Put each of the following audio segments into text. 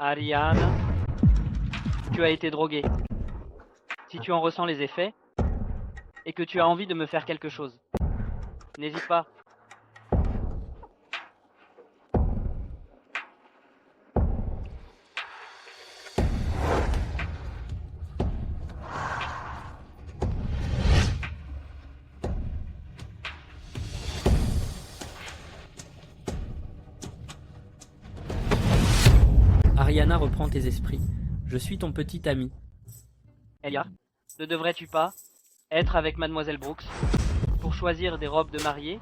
Ariane, tu as été droguée. Si tu en ressens les effets et que tu as envie de me faire quelque chose, n'hésite pas. Ariana reprend tes esprits. Je suis ton petit ami. Elia, ne devrais-tu pas être avec Mademoiselle Brooks pour choisir des robes de mariée?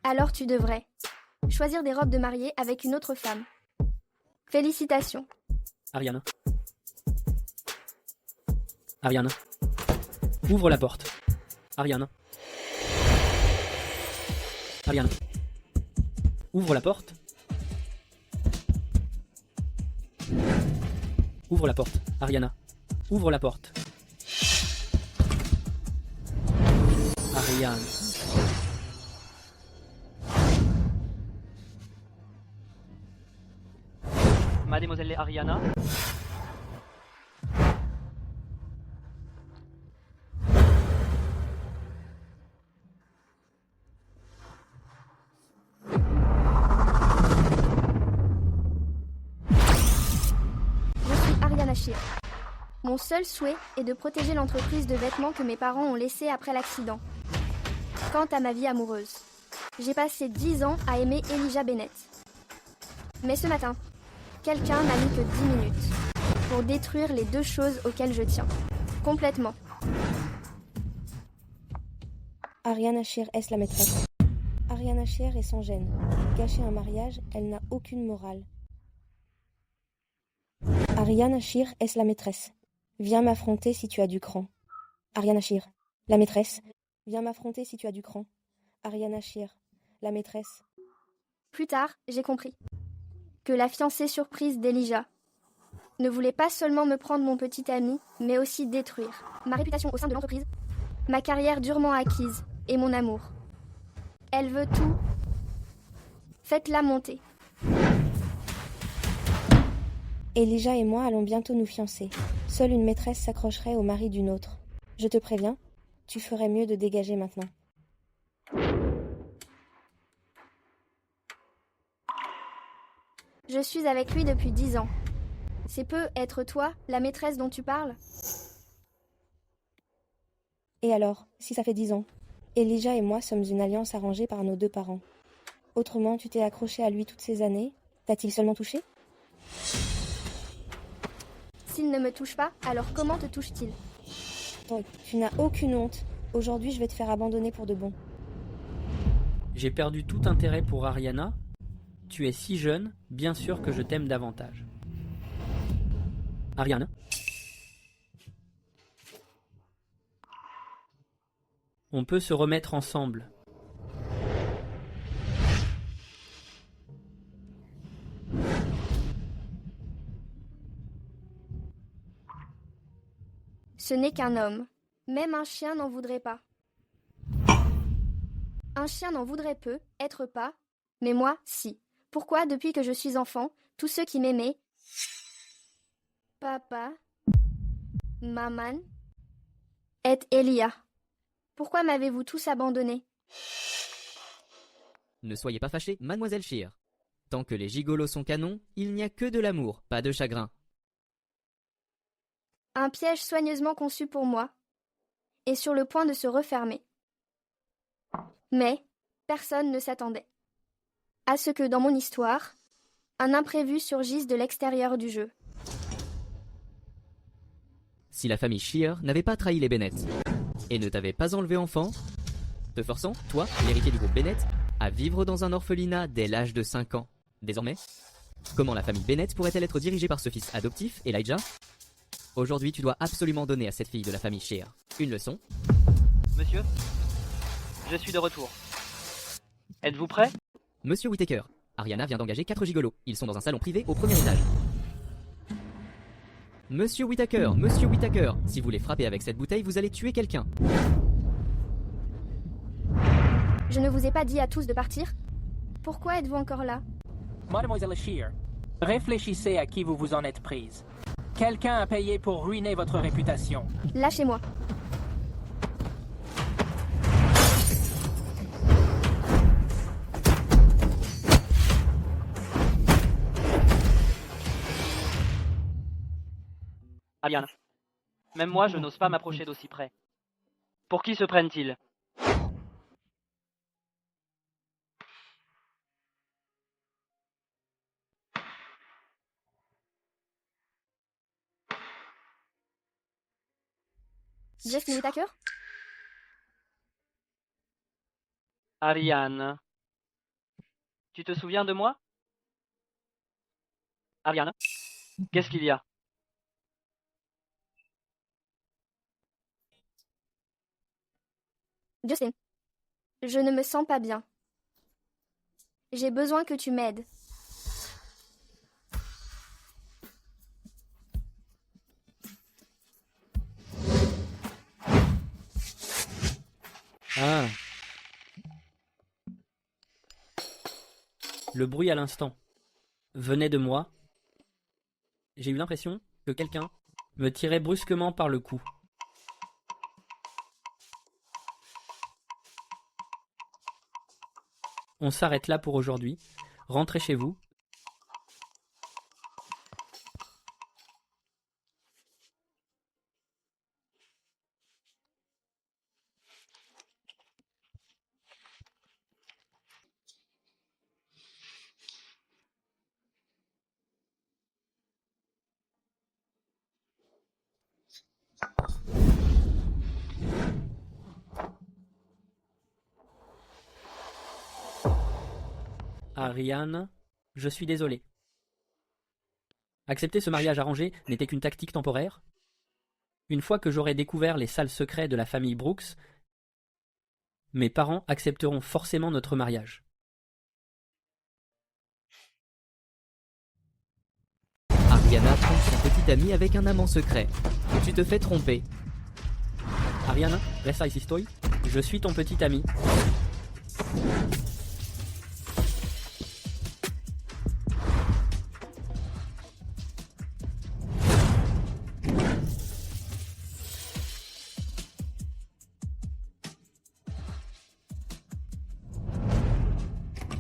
Alors tu devrais choisir des robes de mariée avec une autre femme. Félicitations. Ariana. Ariana. Ouvre la porte. Ariana. Ariana. Ouvre la porte. Ouvre la porte. Ariana. Ouvre la porte. Ariane. Mademoiselle Ariana? Je suis Ariana Shear. Mon seul souhait est de protéger l'entreprise de vêtements que mes parents ont laissée après l'accident. Quant à ma vie amoureuse, j'ai passé 10 ans à aimer Elijah Bennett. Mais ce matin, quelqu'un n'a mis que 10 minutes pour détruire les deux choses auxquelles je tiens. Complètement. Ariana Shear est la maîtresse. Ariana Shear est sans gêne. Gâcher un mariage, elle n'a aucune morale. Ariana Shear est la maîtresse. Viens m'affronter si tu as du cran. Ariana Shear, la maîtresse. Viens m'affronter si tu as du cran. Ariana Shear, la maîtresse. Plus tard, j'ai compris que la fiancée surprise d'Elijah ne voulait pas seulement me prendre mon petit ami, mais aussi détruire ma réputation au sein de l'entreprise, ma carrière durement acquise et mon amour. Elle veut tout. Faites-la monter. Elijah et moi allons bientôt nous fiancer. Seule une maîtresse s'accrocherait au mari d'une autre. Je te préviens, tu ferais mieux de dégager maintenant. Je suis avec lui depuis 10 ans. C'est peu être toi, la maîtresse dont tu parles? Et alors, si ça fait 10 ans? Elijah et moi sommes une alliance arrangée par nos deux parents. Autrement, tu t'es accroché à lui toutes ces années? T'a-t-il seulement touché? S'il ne me touche pas, alors comment te touche-t-il? Toi, tu n'as aucune honte. Aujourd'hui, je vais te faire abandonner pour de bon. J'ai perdu tout intérêt pour Ariana. Tu es si jeune, bien sûr que je t'aime davantage. Ariana. On peut se remettre ensemble. Ce n'est qu'un homme. Même un chien n'en voudrait pas. Un chien n'en voudrait peu, être pas, mais moi, si. Pourquoi, depuis que je suis enfant, tous ceux qui m'aimaient, papa, maman, est Elia? Pourquoi m'avez-vous tous abandonné? Ne soyez pas fâchés, Mademoiselle Shear. Tant que les gigolos sont canons, il n'y a que de l'amour, pas de chagrin. Un piège soigneusement conçu pour moi, et sur le point de se refermer. Mais personne ne s'attendait à ce que, dans mon histoire, un imprévu surgisse de l'extérieur du jeu. Si la famille Shear n'avait pas trahi les Bennett et ne t'avait pas enlevé enfant, te forçant, toi, l'héritier du groupe Bennett, à vivre dans un orphelinat dès l'âge de 5 ans. Désormais, comment la famille Bennett pourrait-elle être dirigée par ce fils adoptif, Elijah? Aujourd'hui, tu dois absolument donner à cette fille de la famille Shear une leçon. Monsieur, je suis de retour. Êtes-vous prêt? Monsieur Whittaker, Ariana vient d'engager 4 gigolos. Ils sont dans un salon privé au premier étage. Monsieur Whittaker, si vous les frappez avec cette bouteille, vous allez tuer quelqu'un. Je ne vous ai pas dit à tous de partir? Pourquoi êtes-vous encore là? Mademoiselle Shear, réfléchissez à qui vous vous en êtes prise. Quelqu'un a payé pour ruiner votre réputation. Lâchez-moi. Ariane. Même moi, je n'ose pas m'approcher d'aussi près. Pour qui se prennent-ils? Justin Whittaker? Ariane. Tu te souviens de moi? Ariane? Qu'est-ce qu'il y a? Justin. Je ne me sens pas bien. J'ai besoin que tu m'aides. Ah. Le bruit à l'instant venait de moi. J'ai eu l'impression que quelqu'un me tirait brusquement par le cou. On s'arrête là pour aujourd'hui. Rentrez chez vous. Ariane, je suis désolé. Accepter ce mariage arrangé n'était qu'une tactique temporaire. Une fois que j'aurai découvert les sales secrets de la famille Brooks, mes parents accepteront forcément notre mariage. Ariana trompe son petit ami avec un amant secret. Tu te fais tromper. Ariane, resta ici, estoy. Je suis ton petit ami.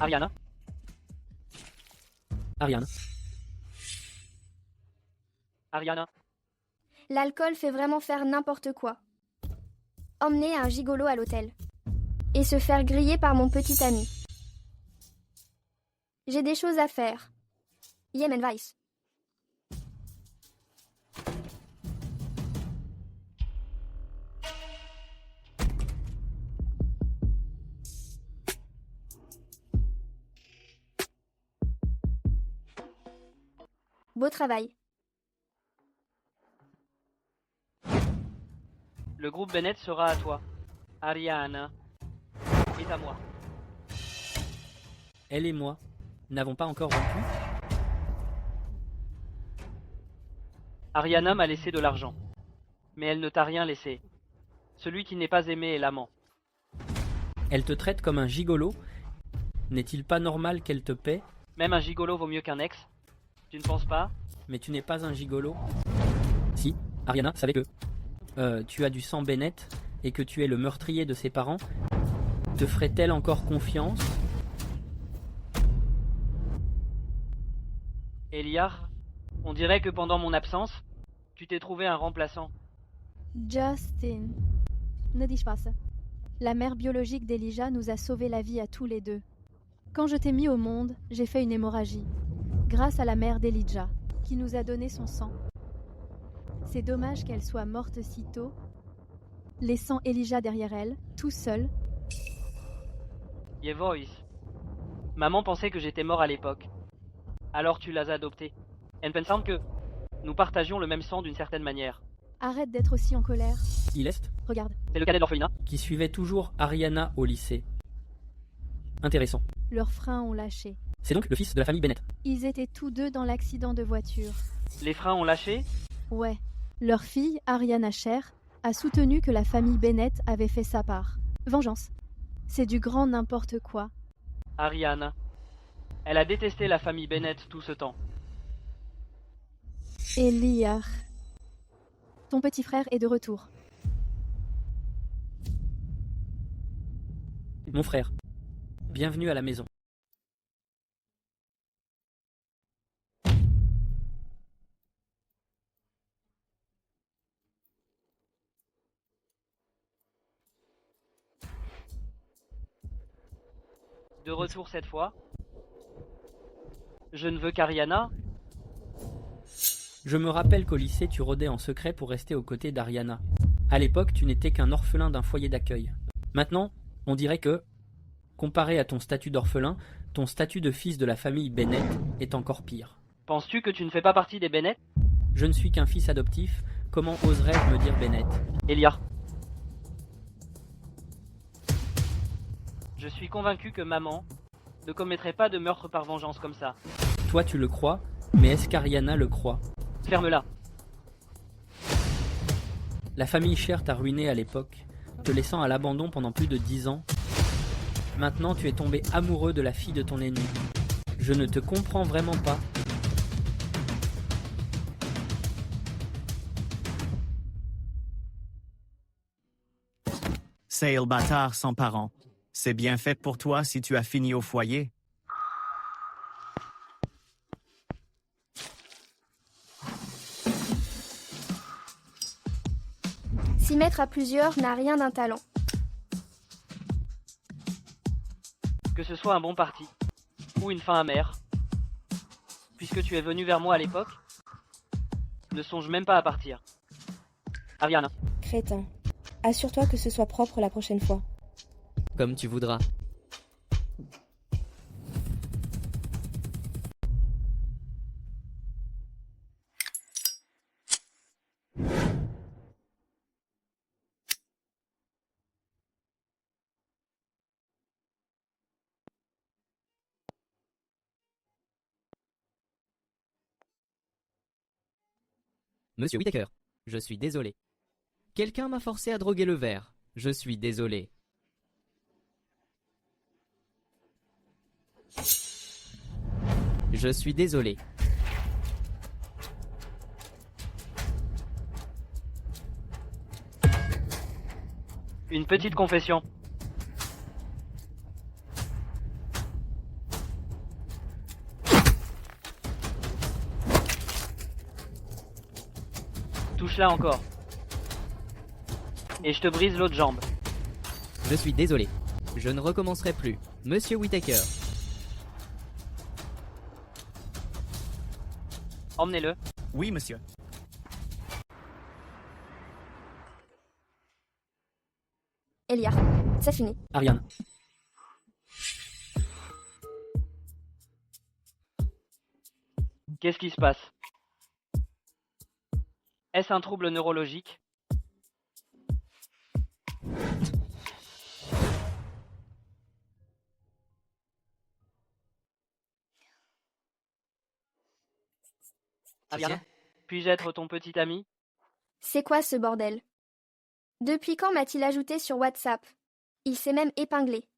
Ariane? Ariane. Ariane? L'alcool fait vraiment faire n'importe quoi. Emmener un gigolo à l'hôtel. Et se faire griller par mon petit ami. J'ai des choses à faire. Yemen Weiss. Beau travail. Le groupe Bennett sera à toi. Ariane est à moi. Elle et moi n'avons pas encore rompu. Ariana m'a laissé de l'argent. Mais elle ne t'a rien laissé. Celui qui n'est pas aimé est l'amant. Elle te traite comme un gigolo. N'est-il pas normal qu'elle te paie? Même un gigolo vaut mieux qu'un ex. Tu ne penses pas? Mais tu n'es pas un gigolo. Si, Ariana savait que tu as du sang Bennett et que tu es le meurtrier de ses parents. Te ferait-elle encore confiance? Eliar, on dirait que pendant mon absence, tu t'es trouvé un remplaçant. Justin, ne dis pas ça. La mère biologique d'Elijah nous a sauvé la vie à tous les deux. Quand je t'ai mis au monde, j'ai fait une hémorragie. Grâce à la mère d'Elijah, qui nous a donné son sang. C'est dommage qu'elle soit morte si tôt, laissant Elijah derrière elle, tout seul. Yevois. Maman pensait que j'étais mort à l'époque. Alors tu l'as adopté. Elle pensait que nous partagions le même sang d'une certaine manière. Arrête d'être aussi en colère. Il est, Regarde, C'est le cadet de l'orphelinat. qui suivait toujours Ariana au lycée. Intéressant. leurs freins ont lâché. C'est donc le fils de la famille Bennett. Ils étaient tous deux dans l'accident de voiture. Les freins ont lâché. Ouais. Leur fille, Ariana Cher, a soutenu que la famille Bennett avait fait sa part. Vengeance. C'est du grand n'importe quoi. Ariane, Elle a détesté la famille Bennett tout ce temps. Eliar. Ton petit frère est de retour. Mon frère, bienvenue à la maison. De retour cette fois. Je ne veux qu'Ariana. Je me rappelle qu'au lycée, tu rôdais en secret pour rester aux côtés d'Ariana. À l'époque, tu n'étais qu'un orphelin d'un foyer d'accueil. Maintenant, on dirait que, comparé à ton statut d'orphelin, ton statut de fils de la famille Bennett est encore pire. Penses-tu que tu ne fais pas partie des Bennett? Je ne suis qu'un fils adoptif, comment oserais-je me dire Bennett? Elia. Je suis convaincu que maman ne commettrait pas de meurtre par vengeance comme ça. Toi tu le crois, mais est-ce qu'Ariana le croit? Ferme-la. La famille Scheer t'a ruiné à l'époque, te laissant à l'abandon pendant plus de 10 ans. Maintenant tu es tombé amoureux de la fille de ton ennemi. Je ne te comprends vraiment pas. C'est le bâtard sans parents. C'est bien fait pour toi si tu as fini au foyer. S'y mettre à plusieurs n'a rien d'un talent. Que ce soit un bon parti ou une fin amère. Puisque tu es venu vers moi à l'époque, ne songe même pas à partir. Ariana. Crétin. Assure-toi que ce soit propre la prochaine fois. Comme tu voudras. Monsieur Whittaker, je suis désolé. Quelqu'un m'a forcé à droguer le verre. Je suis désolé. Je suis désolé. Une petite confession. Touche-la encore. Et je te brise l'autre jambe. Je suis désolé. Je ne recommencerai plus. Monsieur Whittaker. Emmenez-le. Oui, monsieur. Eliar, c'est fini. Ariane. Qu'est-ce qui se passe? Est-ce un trouble neurologique? Ariana, puis-je être ton petit ami? C'est quoi ce bordel? Depuis quand m'a-t-il ajouté sur WhatsApp? Il s'est même épinglé.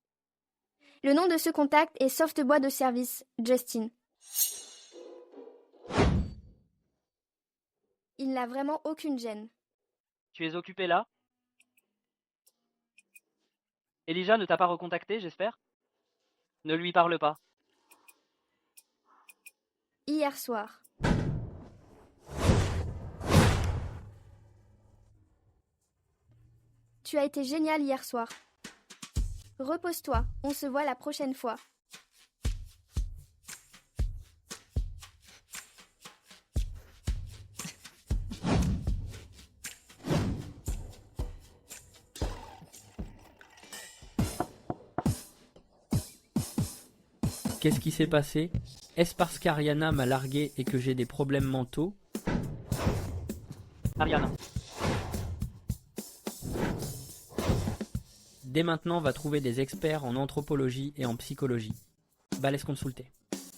Le nom de ce contact est Softbois de service, Justin. Il n'a vraiment aucune gêne. Tu es occupé là? Elijah ne t'a pas recontacté, j'espère? Ne lui parle pas. Hier soir. Tu as été génial hier soir. Repose-toi, on se voit la prochaine fois. Qu'est-ce qui s'est passé? Est-ce parce qu'Ariana m'a largué et que j'ai des problèmes mentaux? Ariana. Dès maintenant, va trouver des experts en anthropologie et en psychologie. Balèze consulté.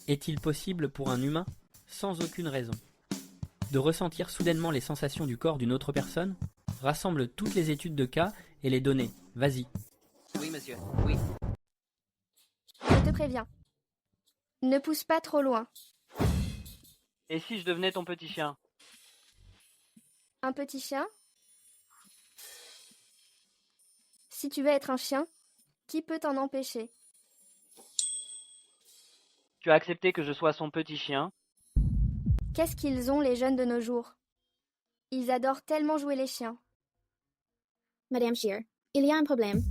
Est-il possible pour un humain, sans aucune raison, de ressentir soudainement les sensations du corps d'une autre personne? Rassemble toutes les études de cas et les données. Vas-y. Oui, monsieur. Oui. Je te préviens. Ne pousse pas trop loin. Et si je devenais ton petit chien? Un petit chien? Si tu veux être un chien, qui peut t'en empêcher? Tu as accepté que je sois son petit chien. Qu'est-ce qu'ils ont les jeunes de nos jours? Ils adorent tellement jouer les chiens. Madame Shear, il y a un problème.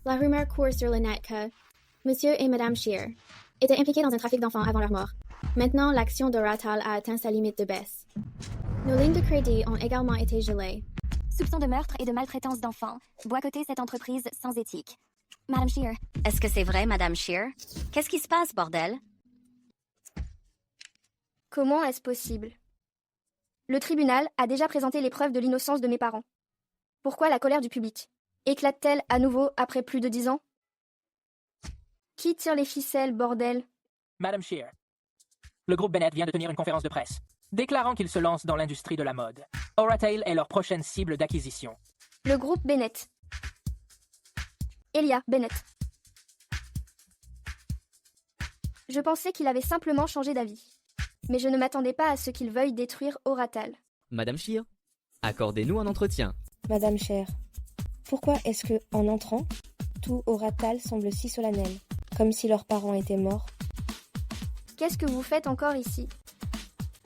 La rumeur court sur le net que Monsieur et Madame Shear étaient impliqués dans un trafic d'enfants avant leur mort. Maintenant, l'action de Ratal a atteint sa limite de baisse. Nos lignes de crédit ont également été gelées. Soupçon de meurtre et de maltraitance d'enfants. Boycotter cette entreprise sans éthique. Madame Shear. Est-ce que c'est vrai, Madame Shear? Qu'est-ce qui se passe, bordel? Comment est-ce possible? Le tribunal a déjà présenté les preuves de l'innocence de mes parents. Pourquoi la colère du public éclate-t-elle à nouveau après plus de 10 ans? Qui tire les ficelles, bordel? Madame Shear, le groupe Bennett vient de tenir une conférence de presse, déclarant qu'il se lance dans l'industrie de la mode. Oratail est leur prochaine cible d'acquisition. Le groupe Bennett. Elia Bennett. Je pensais qu'il avait simplement changé d'avis. Mais je ne m'attendais pas à ce qu'il veuille détruire Oratal. Madame Shear, accordez-nous un entretien. Madame Shear, pourquoi est-ce que, en entrant, tout Oratal semble si solennel, comme si leurs parents étaient morts? Qu'est-ce que vous faites encore ici?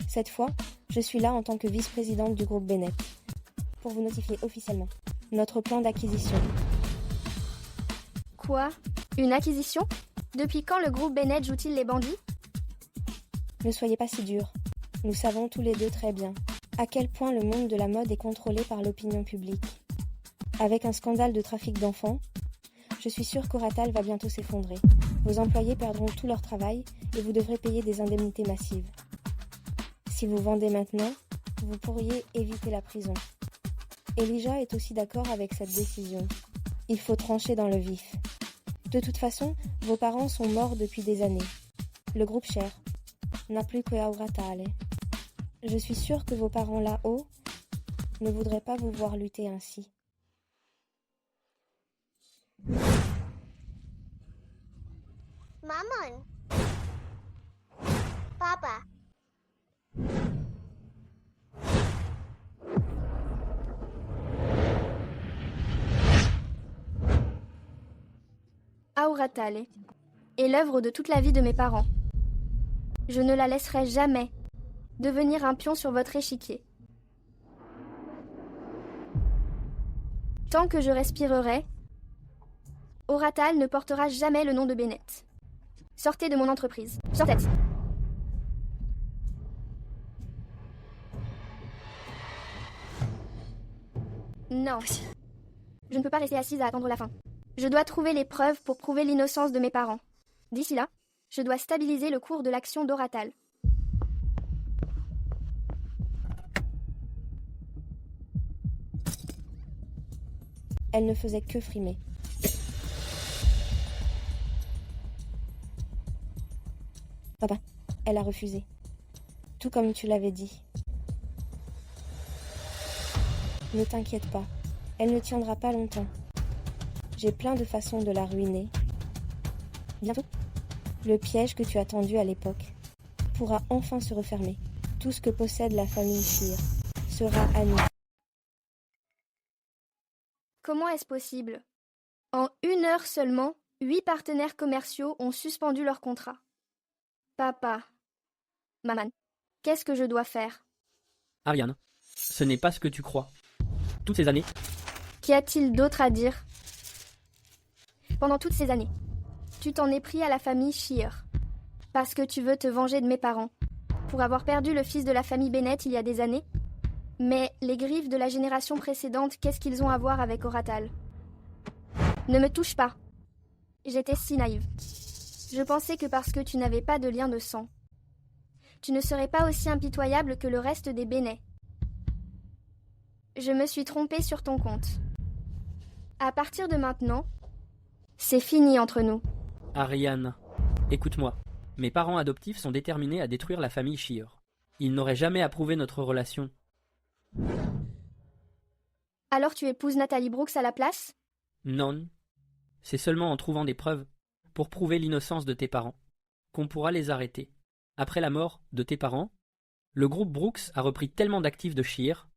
Cette fois, je suis là en tant que vice-présidente du groupe Bennett, pour vous notifier officiellement notre plan d'acquisition. Quoi? Une acquisition? Depuis quand le groupe Bennett joue-t-il les bandits? Ne soyez pas si durs. Nous savons tous les deux très bien à quel point le monde de la mode est contrôlé par l'opinion publique. Avec un scandale de trafic d'enfants, je suis sûre qu'Oratal va bientôt s'effondrer. Vos employés perdront tout leur travail et vous devrez payer des indemnités massives. Si vous vendez maintenant, vous pourriez éviter la prison. Elijah est aussi d'accord avec cette décision. Il faut trancher dans le vif. De toute façon, vos parents sont morts depuis des années. Le groupe Shear n'a plus que Oratal. Je suis sûre que vos parents là-haut ne voudraient pas vous voir lutter ainsi. Maman. Papa. Auratal est l'œuvre de toute la vie de mes parents. Je ne la laisserai jamais devenir un pion sur votre échiquier. Tant que je respirerai, Oratal ne portera jamais le nom de Bennett. Sortez de mon entreprise. Sortez. Non. Je ne peux pas rester assise à attendre la fin. Je dois trouver les preuves pour prouver l'innocence de mes parents. D'ici là, je dois stabiliser le cours de l'action d'Oratal. Elle ne faisait que frimer. Papa, elle a refusé. Tout comme tu l'avais dit. Ne t'inquiète pas, elle ne tiendra pas longtemps. J'ai plein de façons de la ruiner. Bientôt, le piège que tu as tendu à l'époque pourra enfin se refermer. Tout ce que possède la famille Shear sera à nous. Comment est-ce possible? En 1 heure seulement, 8 partenaires commerciaux ont suspendu leur contrat. Papa, maman, qu'est-ce que je dois faire? Ariane, ce n'est pas ce que tu crois. Toutes ces années... Qu'y a-t-il d'autre à dire? Pendant toutes ces années, tu t'en es pris à la famille Shear, parce que tu veux te venger de mes parents, pour avoir perdu le fils de la famille Bennett il y a des années. Mais les griffes de la génération précédente, qu'est-ce qu'ils ont à voir avec Oratal? Ne me touche pas. J'étais si naïve. Je pensais que parce que tu n'avais pas de lien de sang, tu ne serais pas aussi impitoyable que le reste des Bennett. Je me suis trompée sur ton compte. À partir de maintenant, c'est fini entre nous. Ariane, écoute-moi. Mes parents adoptifs sont déterminés à détruire la famille Shear. Ils n'auraient jamais approuvé notre relation. Alors tu épouses Nathalie Brooks à la place? Non. C'est seulement en trouvant des preuves pour prouver l'innocence de tes parents. qu'on pourra les arrêter. Après la mort de tes parents, le groupe Brooks a repris tellement d'actifs de Shear.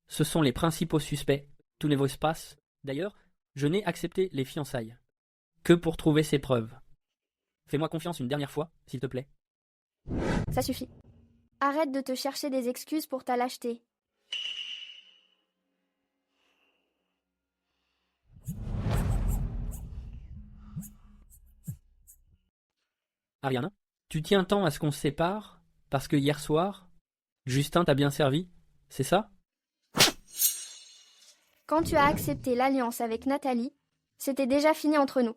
Ce sont les principaux suspects. Tout n'est passe. D'ailleurs, je n'ai accepté les fiançailles que pour trouver ces preuves. Fais-moi confiance une dernière fois, s'il te plaît. Ça suffit. Arrête de te chercher des excuses pour ta lâcheté. Ariana, tu tiens tant à ce qu'on se sépare parce que hier soir, Justin t'a bien servi, c'est ça? Quand tu as accepté l'alliance avec Nathalie, c'était déjà fini entre nous.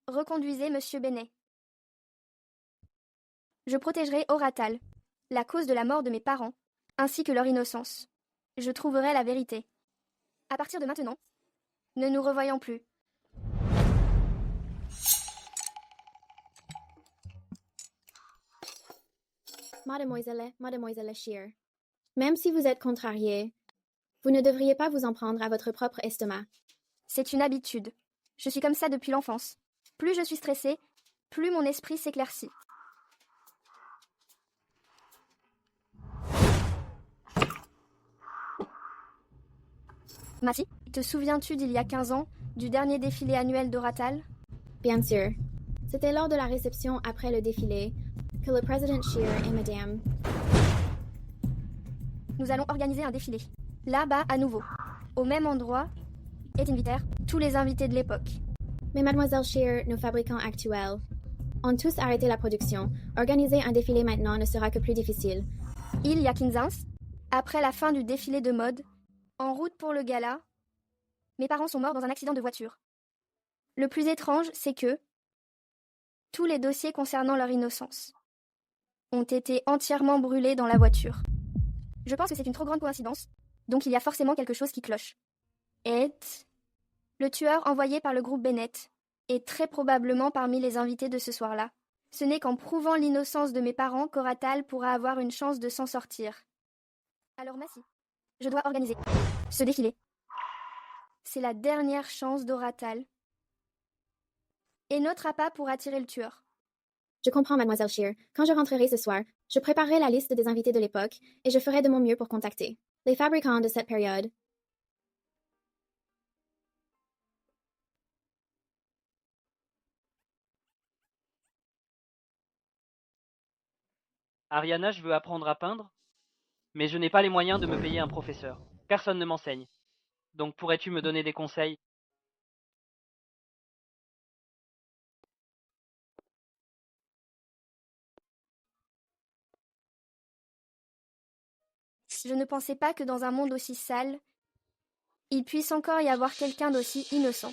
Reconduisez Monsieur Bennet. Je protégerai Oratal, la cause de la mort de mes parents, ainsi que leur innocence. Je trouverai la vérité. À partir de maintenant, ne nous revoyons plus. Mademoiselle Shear, même si vous êtes contrariée, vous ne devriez pas vous en prendre à votre propre estomac. C'est une habitude. Je suis comme ça depuis l'enfance. Plus je suis stressée, plus mon esprit s'éclaircit. Massy, te souviens-tu d'il y a 15 ans, du dernier défilé annuel d'Oratal? Bien sûr. C'était lors de la réception après le défilé que le président Shear et Madame... Nous allons organiser un défilé. Là-bas, à nouveau. Au même endroit, et invitèrent tous les invités de l'époque. Mais Mademoiselle Shear, nos fabricants actuels, ont tous arrêté la production. Organiser un défilé maintenant ne sera que plus difficile. Il y a 15 ans, après la fin du défilé de mode, en route pour le gala, mes parents sont morts dans un accident de voiture. Le plus étrange, c'est que tous les dossiers concernant leur innocence ont été entièrement brûlés dans la voiture. Je pense que c'est une trop grande coïncidence, donc il y a forcément quelque chose qui cloche. Et le tueur envoyé par le groupe Bennett est très probablement parmi les invités de ce soir-là. Ce n'est qu'en prouvant l'innocence de mes parents qu'Oratal pourra avoir une chance de s'en sortir. Alors Massy, je dois organiser ce défilé. C'est la dernière chance d'Oratal. Et notre appât pour attirer le tueur. Je comprends, Mademoiselle Shear. Quand je rentrerai ce soir, je préparerai la liste des invités de l'époque et je ferai de mon mieux pour contacter les fabricants de cette période. Ariana, je veux apprendre à peindre, mais je n'ai pas les moyens de me payer un professeur. Personne ne m'enseigne. Donc pourrais-tu me donner des conseils? Je ne pensais pas que dans un monde aussi sale, il puisse encore y avoir quelqu'un d'aussi innocent.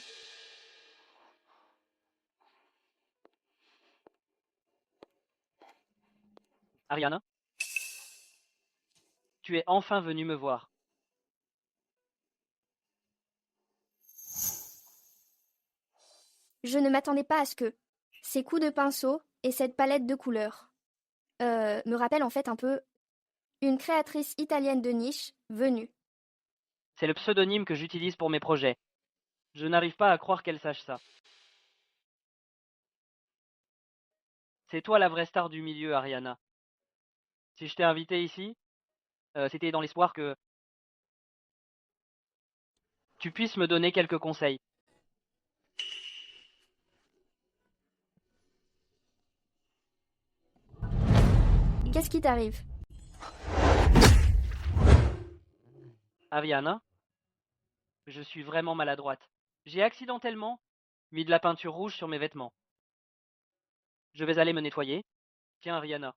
Ariana? Tu es enfin venue me voir. Je ne m'attendais pas à ce que ces coups de pinceau et cette palette de couleurs me rappellent en fait un peu une créatrice italienne de niche venue. C'est le pseudonyme que j'utilise pour mes projets. Je n'arrive pas à croire qu'elle sache ça. C'est toi la vraie star du milieu, Ariana. Si je t'ai invité ici, c'était dans l'espoir que tu puisses me donner quelques conseils. Qu'est-ce qui t'arrive? Ariana, je suis vraiment maladroite. J'ai accidentellement mis de la peinture rouge sur mes vêtements. Je vais aller me nettoyer. Tiens, Ariana.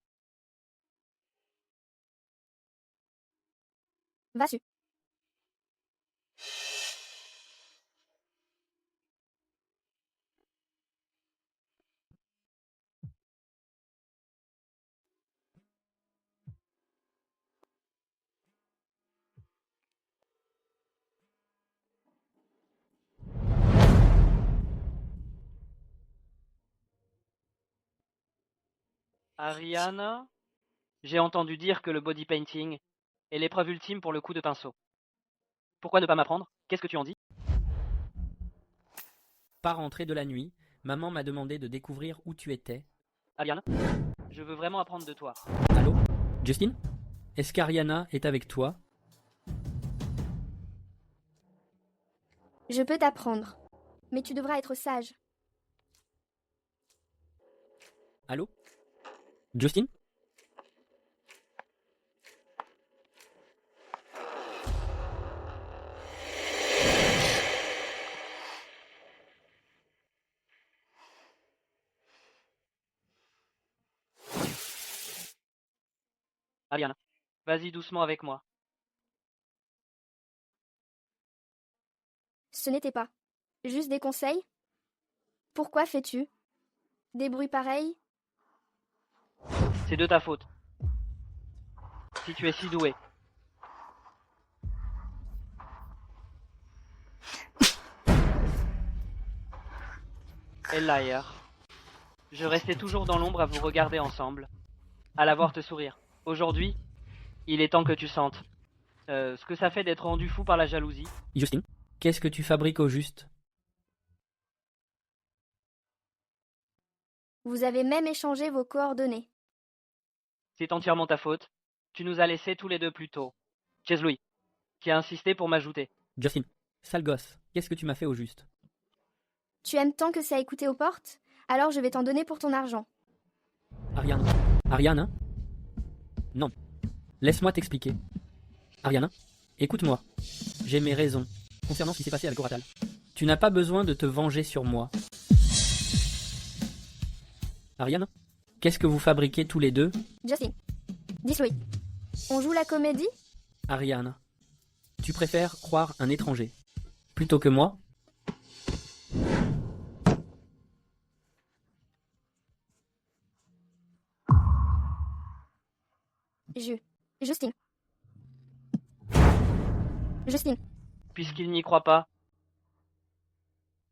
Va-tu. Ariana, j'ai entendu dire que le body painting est l'épreuve ultime pour le coup de pinceau. Pourquoi ne pas m'apprendre? Qu'est-ce que tu en dis? Pas rentré de la nuit, maman m'a demandé de découvrir où tu étais. Ariana, je veux vraiment apprendre de toi. Allô? Justin? Est-ce qu'Ariana est avec toi? Je peux t'apprendre, mais tu devras être sage. Allô? Justin? Ariana, vas-y doucement avec moi. Ce n'était pas. Juste des conseils? Pourquoi fais-tu des bruits pareils? C'est de ta faute. Si tu es si doué. Ella, je restais toujours dans l'ombre à vous regarder ensemble, à la voir te sourire. Aujourd'hui, il est temps que tu sentes ce que ça fait d'être rendu fou par la jalousie. Justin, qu'est-ce que tu fabriques au juste? Vous avez même échangé vos coordonnées. C'est entièrement ta faute. Tu nous as laissés tous les deux plus tôt. Chesley, qui a insisté pour m'ajouter. Justin, sale gosse, qu'est-ce que tu m'as fait au juste? Tu aimes tant que ça écouter aux portes? Alors je vais t'en donner pour ton argent. Ariana? Ariana? Non. Laisse-moi t'expliquer. Ariana, écoute-moi. J'ai mes raisons concernant ce qui s'est passé avec Oratal. Tu n'as pas besoin de te venger sur moi. Ariana, qu'est-ce que vous fabriquez tous les deux? Justin, dis-lui. On joue la comédie? Ariana, tu préfères croire un étranger plutôt que moi? Justin. Justin. Puisqu'il n'y croit pas,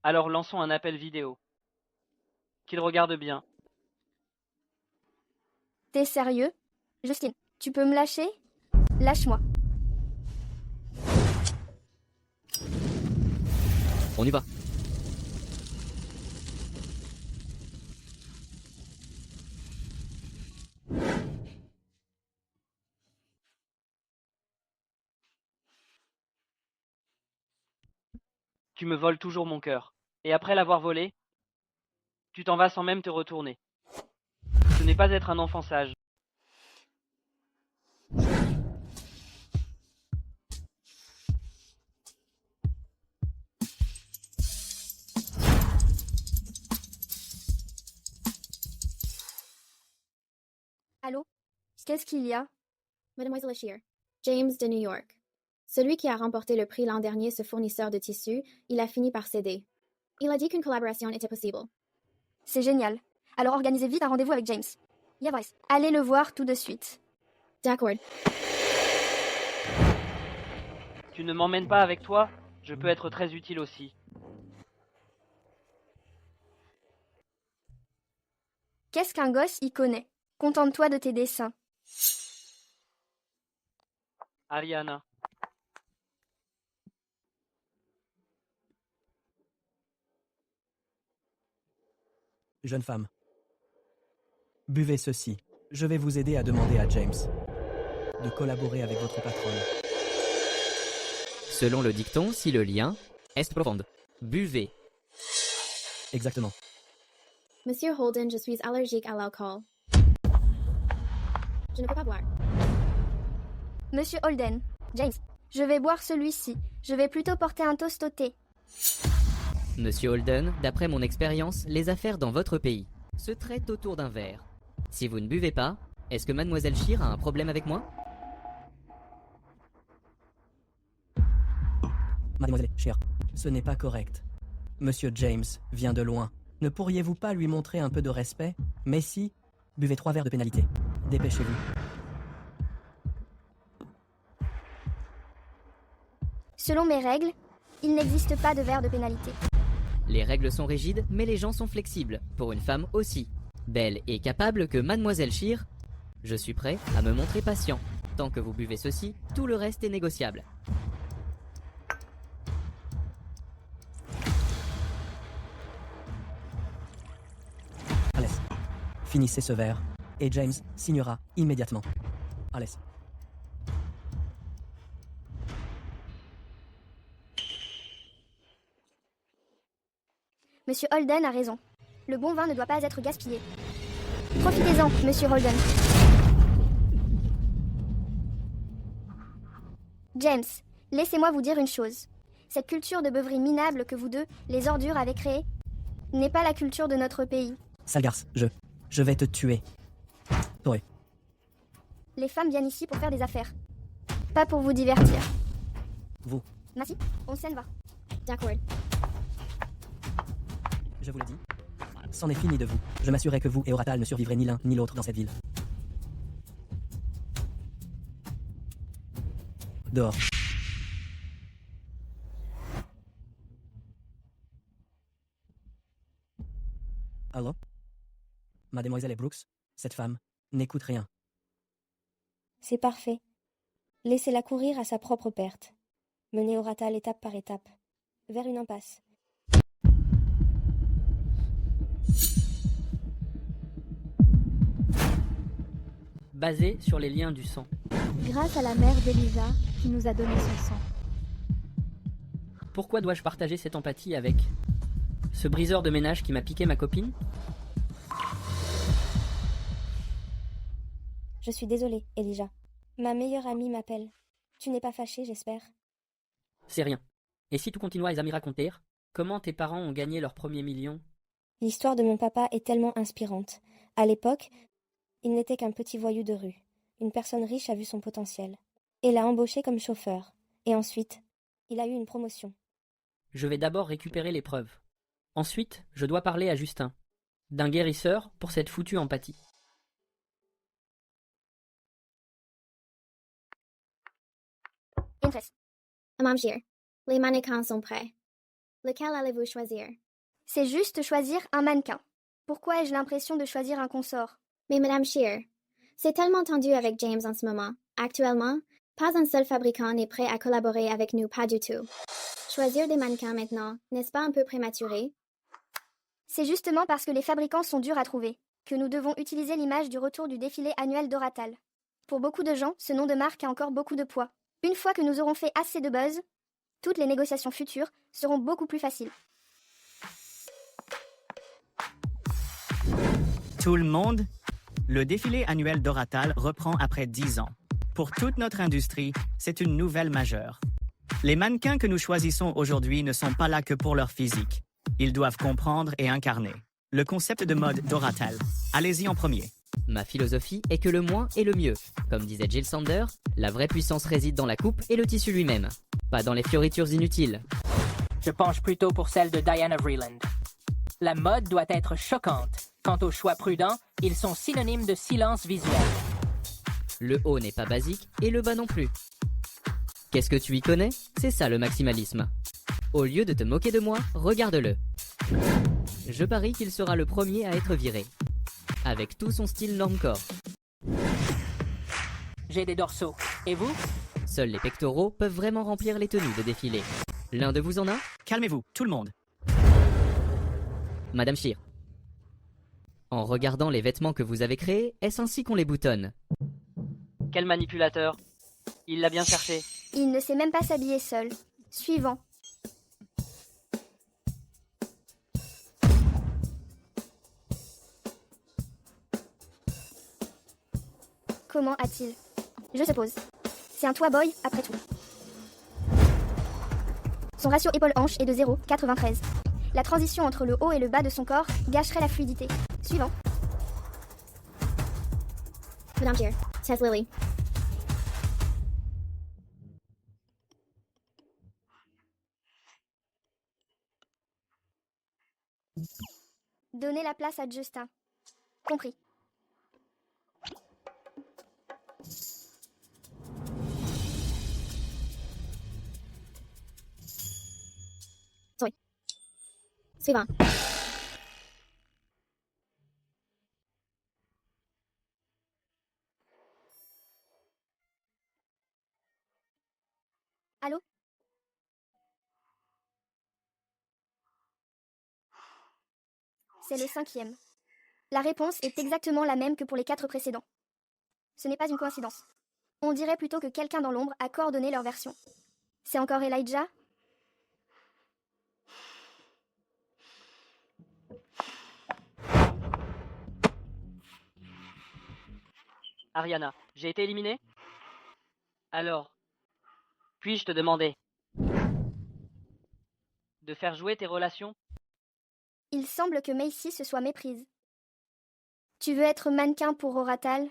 alors lançons un appel vidéo. Qu'il regarde bien. T'es sérieux? Justin, tu peux me lâcher? Lâche-moi. On y va. Tu me voles toujours mon cœur. Et après l'avoir volé, tu t'en vas sans même te retourner. Ce n'est pas être un enfant sage. Allô? Qu'est-ce qu'il y a? Mademoiselle Shear, James de New York. Celui qui a remporté le prix l'an dernier, ce fournisseur de tissus, il a fini par céder. Il a dit qu'une collaboration était possible. C'est génial. Alors organisez vite un rendez-vous avec James. Yavris, allez le voir tout de suite. D'accord. Tu ne m'emmènes pas avec toi, je peux être très utile aussi. Qu'est-ce qu'un gosse y connaît? Contente-toi de tes dessins. Ariana. Jeune femme. Buvez ceci. Je vais vous aider à demander à James de collaborer avec votre patronne. Selon le dicton, si le lien est profond, buvez. Exactement. Monsieur Holden, je suis allergique à l'alcool. Je ne peux pas boire. Monsieur Holden, James, je vais boire celui-ci. Je vais plutôt porter un toast au thé. Monsieur Holden, d'après mon expérience, les affaires dans votre pays se traitent autour d'un verre. Si vous ne buvez pas, est-ce que Mademoiselle Shear a un problème avec moi? Mademoiselle Shear, ce n'est pas correct. Monsieur James vient de loin. Ne pourriez-vous pas lui montrer un peu de respect? Mais si, buvez 3 verres de pénalité. Dépêchez-vous. Selon mes règles, il n'existe pas de verre de pénalité. Les règles sont rigides, mais les gens sont flexibles. Pour une femme aussi. Belle et capable que Mademoiselle Shear, je suis prêt à me montrer patient. Tant que vous buvez ceci, tout le reste est négociable. finissez ce verre, et James signera immédiatement. Alice. Monsieur Holden a raison. Le bon vin ne doit pas être gaspillé. Profitez-en, Monsieur Holden. James, laissez-moi vous dire une chose. Cette culture de beuverie minable que vous deux, les ordures, avez créée, n'est pas la culture de notre pays. Sale garce, je vais te tuer. Oui. Les femmes viennent ici pour faire des affaires. Pas pour vous divertir. Vous. Merci, on s'en va. D'accord. Je vous l'ai dit. C'en est fini de vous. Je m'assurais que vous et Oratal ne survivrez ni l'un ni l'autre dans cette ville. Dehors. Allô? Mademoiselle Brooks, cette femme n'écoute rien. C'est parfait. Laissez-la courir à sa propre perte. Menez Oratal étape par étape, vers une impasse. Basé sur les liens du sang. Grâce à la mère d'Elisa qui nous a donné son sang. Pourquoi dois-je partager cette empathie avec ce briseur de ménage qui m'a piqué ma copine? Je suis désolée, Elijah. Ma meilleure amie m'appelle. Tu n'es pas fâché, j'espère? C'est rien. Et si tout continue à les amis raconter, comment tes parents ont gagné leur premier million? L'histoire de mon papa est tellement inspirante. À l'époque, il n'était qu'un petit voyou de rue. Une personne riche a vu son potentiel et l'a embauché comme chauffeur. Et ensuite, il a eu une promotion. Je vais d'abord récupérer les preuves. Ensuite, je dois parler à Justin, d'un guérisseur pour cette foutue empathie. Interest. Madame Shear, les mannequins sont prêts. Lequel allez-vous choisir? C'est juste choisir un mannequin. Pourquoi ai-je l'impression de choisir un consort? Mais Madame Shear, c'est tellement tendu avec James en ce moment. Actuellement, pas un seul fabricant n'est prêt à collaborer avec nous, pas du tout. Choisir des mannequins maintenant, n'est-ce pas un peu prématuré? C'est justement parce que les fabricants sont durs à trouver que nous devons utiliser l'image du retour du défilé annuel d'Oratal. Pour beaucoup de gens, ce nom de marque a encore beaucoup de poids. Une fois que nous aurons fait assez de buzz, toutes les négociations futures seront beaucoup plus faciles. Tout le monde, le défilé annuel d'Oratal reprend après 10 ans. Pour toute notre industrie, c'est une nouvelle majeure. Les mannequins que nous choisissons aujourd'hui ne sont pas là que pour leur physique. Ils doivent comprendre et incarner le concept de mode d'Oratal. Allez-y en premier. Ma philosophie est que le moins est le mieux. Comme disait Jill Sander, la vraie puissance réside dans la coupe et le tissu lui-même, pas dans les fioritures inutiles. Je penche plutôt pour celle de Diana Vreeland. La mode doit être choquante. Quant aux choix prudents, ils sont synonymes de silence visuel. Le haut n'est pas basique et le bas non plus. Qu'est-ce que tu y connais? C'est ça le maximalisme. Au lieu de te moquer de moi, regarde-le. Je parie qu'il sera le premier à être viré. Avec tout son style normcore. J'ai des dorsaux. Et vous? Seuls les pectoraux peuvent vraiment remplir les tenues de défilé. L'un de vous en a? Calmez-vous, tout le monde. Madame Shear. En regardant les vêtements que vous avez créés, est-ce ainsi qu'on les boutonne? Quel manipulateur. Il l'a bien cherché. Il ne sait même pas s'habiller seul. Suivant. Comment a-t-il? Je suppose. C'est un toy boy, après tout. Son ratio épaule-hanche est de 0,93. La transition entre le haut et le bas de son corps gâcherait la fluidité. Suivant. Madame Shear, says Lily. Donnez la place à Justin. Compris. Suivant. Allô? C'est le 5e. La réponse est exactement la même que pour les 4 précédents. Ce n'est pas une coïncidence. On dirait plutôt que quelqu'un dans l'ombre a coordonné leur version. C'est encore Elijah? Ariana, j'ai été éliminé? Alors, puis-je te demander de faire jouer tes relations? Il semble que Macy se soit méprise. Tu veux être mannequin pour Oratal?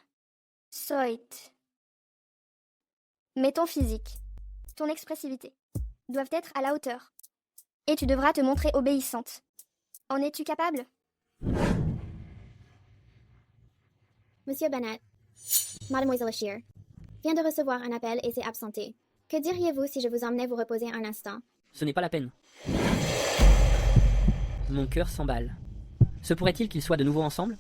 Soit. Mais ton physique, ton expressivité, doivent être à la hauteur. Et tu devras te montrer obéissante. En es-tu capable? Monsieur Bennett, Mademoiselle Shear, vient de recevoir un appel et s'est absentée. Que diriez-vous si je vous emmenais vous reposer un instant? Ce n'est pas la peine. Mon cœur s'emballe. Se pourrait-il qu'ils soient de nouveau ensemble?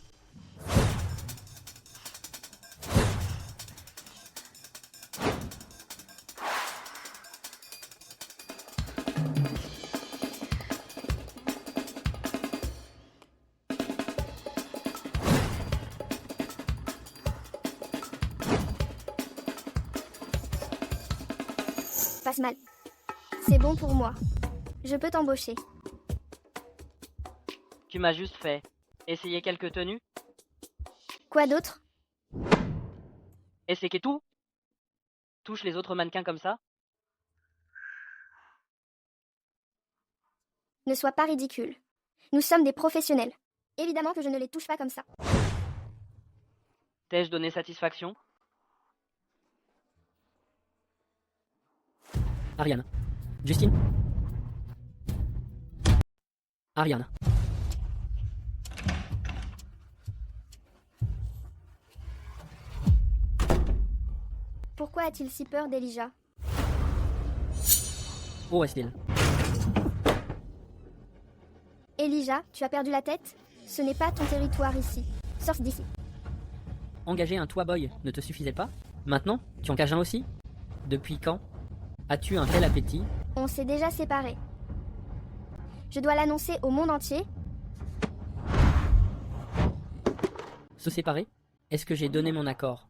Passe mal. C'est bon pour moi. Je peux t'embaucher. Tu m'as juste fait essayer quelques tenues? Quoi d'autre? Et c'est tout? Touche les autres mannequins comme ça? Ne sois pas ridicule. Nous sommes des professionnels. Évidemment que je ne les touche pas comme ça. T'ai-je donné satisfaction? Ariana. Justine. Ariana. Pourquoi a-t-il si peur d'Elijah? Oh, Estelle. Elijah, tu as perdu la tête? Ce n'est pas ton territoire ici. Sors d'ici. Engager un toy boy ne te suffisait pas? Maintenant, tu engages un aussi? Depuis quand? As-tu un tel appétit? On s'est déjà séparés. Je dois l'annoncer au monde entier. Se séparer? Est-ce que j'ai donné mon accord?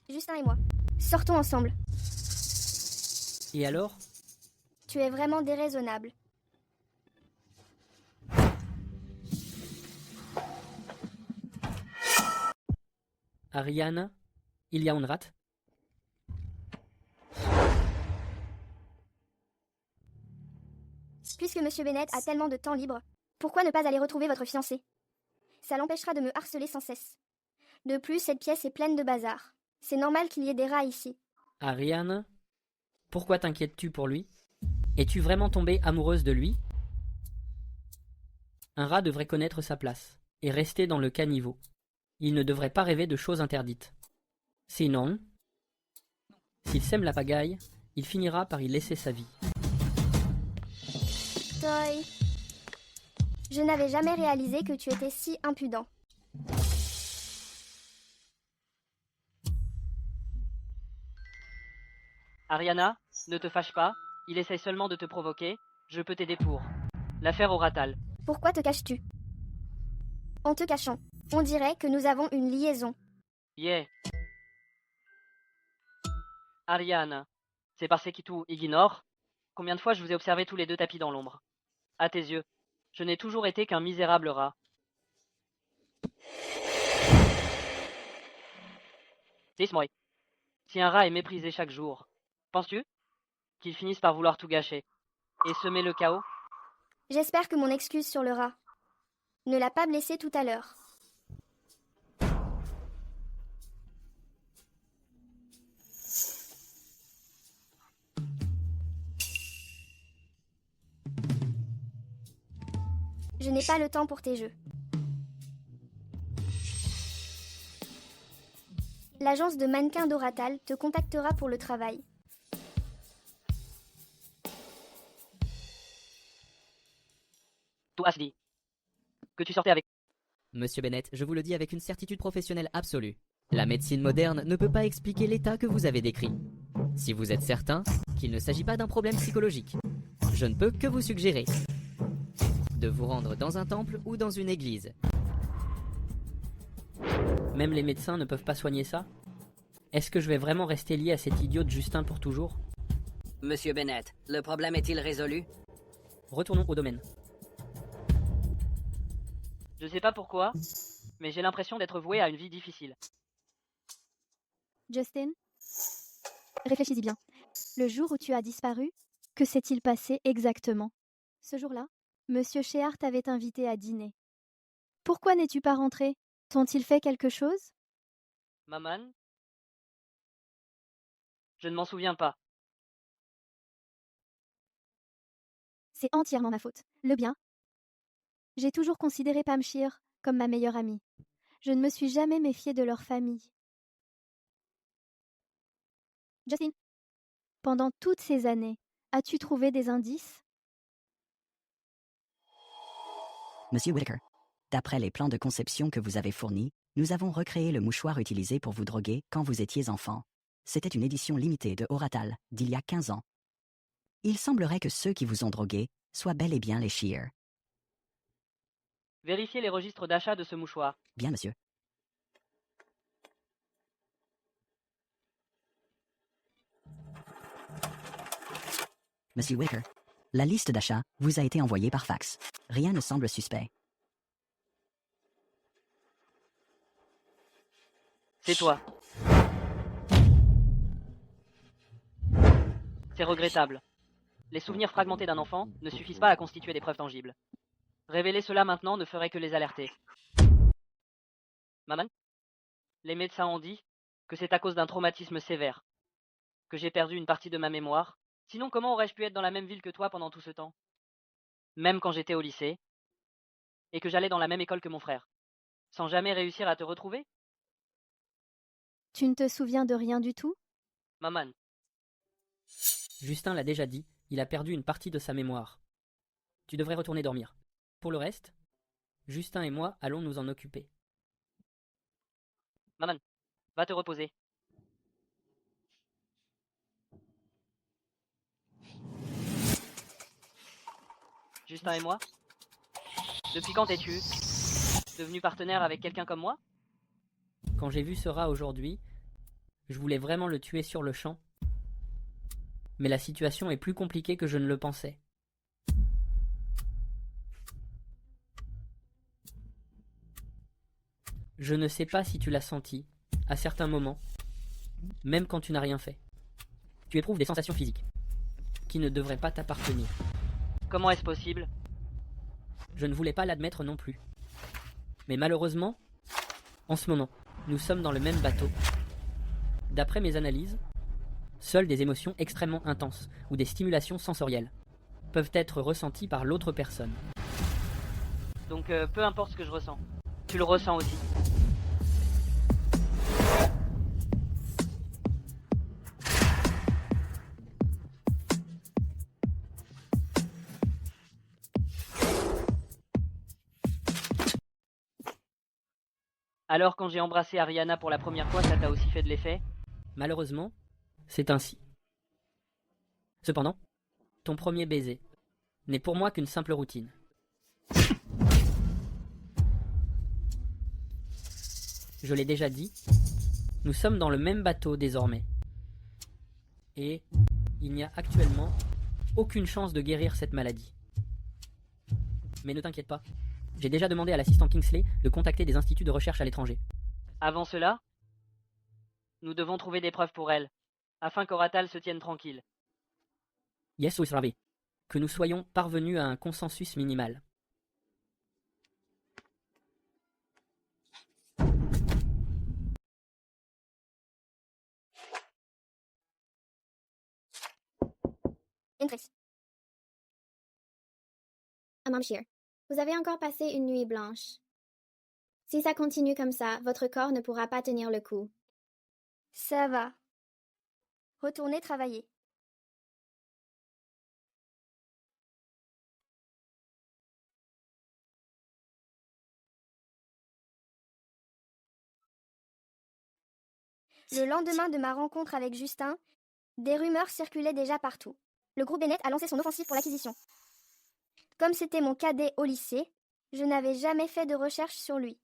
Justin et moi. Sortons ensemble. Et alors? Tu es vraiment déraisonnable. Ariane, il y a une rate? Puisque Monsieur Bennett a tellement de temps libre, pourquoi ne pas aller retrouver votre fiancé? Ça l'empêchera de me harceler sans cesse. De plus, cette pièce est pleine de bazar. C'est normal qu'il y ait des rats ici. Ariane, pourquoi t'inquiètes-tu pour lui? Es-tu vraiment tombée amoureuse de lui? Un rat devrait connaître sa place et rester dans le caniveau. Il ne devrait pas rêver de choses interdites. Sinon, s'il sème la pagaille, il finira par y laisser sa vie. Toy, je n'avais jamais réalisé que tu étais si impudent. Ariana, ne te fâche pas, il essaye seulement de te provoquer, je peux t'aider pour l'affaire Oratal. Pourquoi te caches-tu? En te cachant, on dirait que nous avons une liaison. Yeah. Ariane, c'est parce que tu ignores combien de fois je vous ai observé tous les deux tapis dans l'ombre. À tes yeux, je n'ai toujours été qu'un misérable rat. Dis-moi, si un rat est méprisé chaque jour, penses-tu qu'il finisse par vouloir tout gâcher et semer le chaos? J'espère que mon excuse sur le rat ne l'a pas blessé tout à l'heure. Je n'ai pas le temps pour tes jeux. L'agence de mannequins d'Oratal te contactera pour le travail. Tout as dit que tu sortais avec. Monsieur Bennett, je vous le dis avec une certitude professionnelle absolue. La médecine moderne ne peut pas expliquer l'état que vous avez décrit. Si vous êtes certain qu'il ne s'agit pas d'un problème psychologique, je ne peux que vous suggérer de vous rendre dans un temple ou dans une église. Même les médecins ne peuvent pas soigner ça? Est-ce que je vais vraiment rester lié à cet idiot de Justin pour toujours? Monsieur Bennett, le problème est-il résolu? Retournons au domaine. Je sais pas pourquoi, mais j'ai l'impression d'être voué à une vie difficile. Justin, réfléchis-y bien. Le jour où tu as disparu, que s'est-il passé exactement? Ce jour-là, Monsieur Sheard t'avait invité à dîner. Pourquoi n'es-tu pas rentré? T'ont-ils fait quelque chose? Maman? Je ne m'en souviens pas. C'est entièrement ma faute. Le bien. J'ai toujours considéré Pam Shear comme ma meilleure amie. Je ne me suis jamais méfiée de leur famille. Justin, pendant toutes ces années, as-tu trouvé des indices? Monsieur Whittaker, d'après les plans de conception que vous avez fournis, nous avons recréé le mouchoir utilisé pour vous droguer quand vous étiez enfant. C'était une édition limitée de Oratal d'il y a 15 ans. Il semblerait que ceux qui vous ont drogué soient bel et bien les Shear. Vérifiez les registres d'achat de ce mouchoir. Bien, monsieur. Monsieur Whittaker, la liste d'achat vous a été envoyée par fax. Rien ne semble suspect. C'est toi. C'est regrettable. Les souvenirs fragmentés d'un enfant ne suffisent pas à constituer des preuves tangibles. Révéler cela maintenant ne ferait que les alerter. Maman? Les médecins ont dit que c'est à cause d'un traumatisme sévère, que j'ai perdu une partie de ma mémoire. Sinon, comment aurais-je pu être dans la même ville que toi pendant tout ce temps? Même quand j'étais au lycée, et que j'allais dans la même école que mon frère, sans jamais réussir à te retrouver? Tu ne te souviens de rien du tout? Maman. Justin l'a déjà dit, il a perdu une partie de sa mémoire. Tu devrais retourner dormir. Pour le reste, Justin et moi allons nous en occuper. Maman, va te reposer. Justin et moi? Depuis quand es-tu devenu partenaire avec quelqu'un comme moi? Quand j'ai vu ce rat aujourd'hui, je voulais vraiment le tuer sur le champ. Mais la situation est plus compliquée que je ne le pensais. Je ne sais pas si tu l'as senti, à certains moments, même quand tu n'as rien fait. Tu éprouves des sensations physiques, qui ne devraient pas t'appartenir. Comment est-ce possible? Je ne voulais pas l'admettre non plus. Mais malheureusement, en ce moment, nous sommes dans le même bateau. D'après mes analyses, seules des émotions extrêmement intenses ou des stimulations sensorielles peuvent être ressenties par l'autre personne. Donc peu importe ce que je ressens, tu le ressens aussi. Alors quand j'ai embrassé Ariana pour la première fois, ça t'a aussi fait de l'effet? Malheureusement, c'est ainsi. Cependant, ton premier baiser n'est pour moi qu'une simple routine. Je l'ai déjà dit, nous sommes dans le même bateau désormais. Et il n'y a actuellement aucune chance de guérir cette maladie. Mais ne t'inquiète pas, j'ai déjà demandé à l'assistant Kingsley de contacter des instituts de recherche à l'étranger. Avant cela, nous devons trouver des preuves pour elle, afin qu'Oratal se tienne tranquille. Yes, oui, Ravi. Que nous soyons parvenus à un consensus minimal. Intrix. Madame Shear, vous avez encore passé une nuit blanche. Si ça continue comme ça, votre corps ne pourra pas tenir le coup. Ça va. Retournez travailler. Le lendemain de ma rencontre avec Justin, des rumeurs circulaient déjà partout. Le groupe Bennett a lancé son offensive pour l'acquisition. Comme c'était mon cadet au lycée, je n'avais jamais fait de recherche sur lui.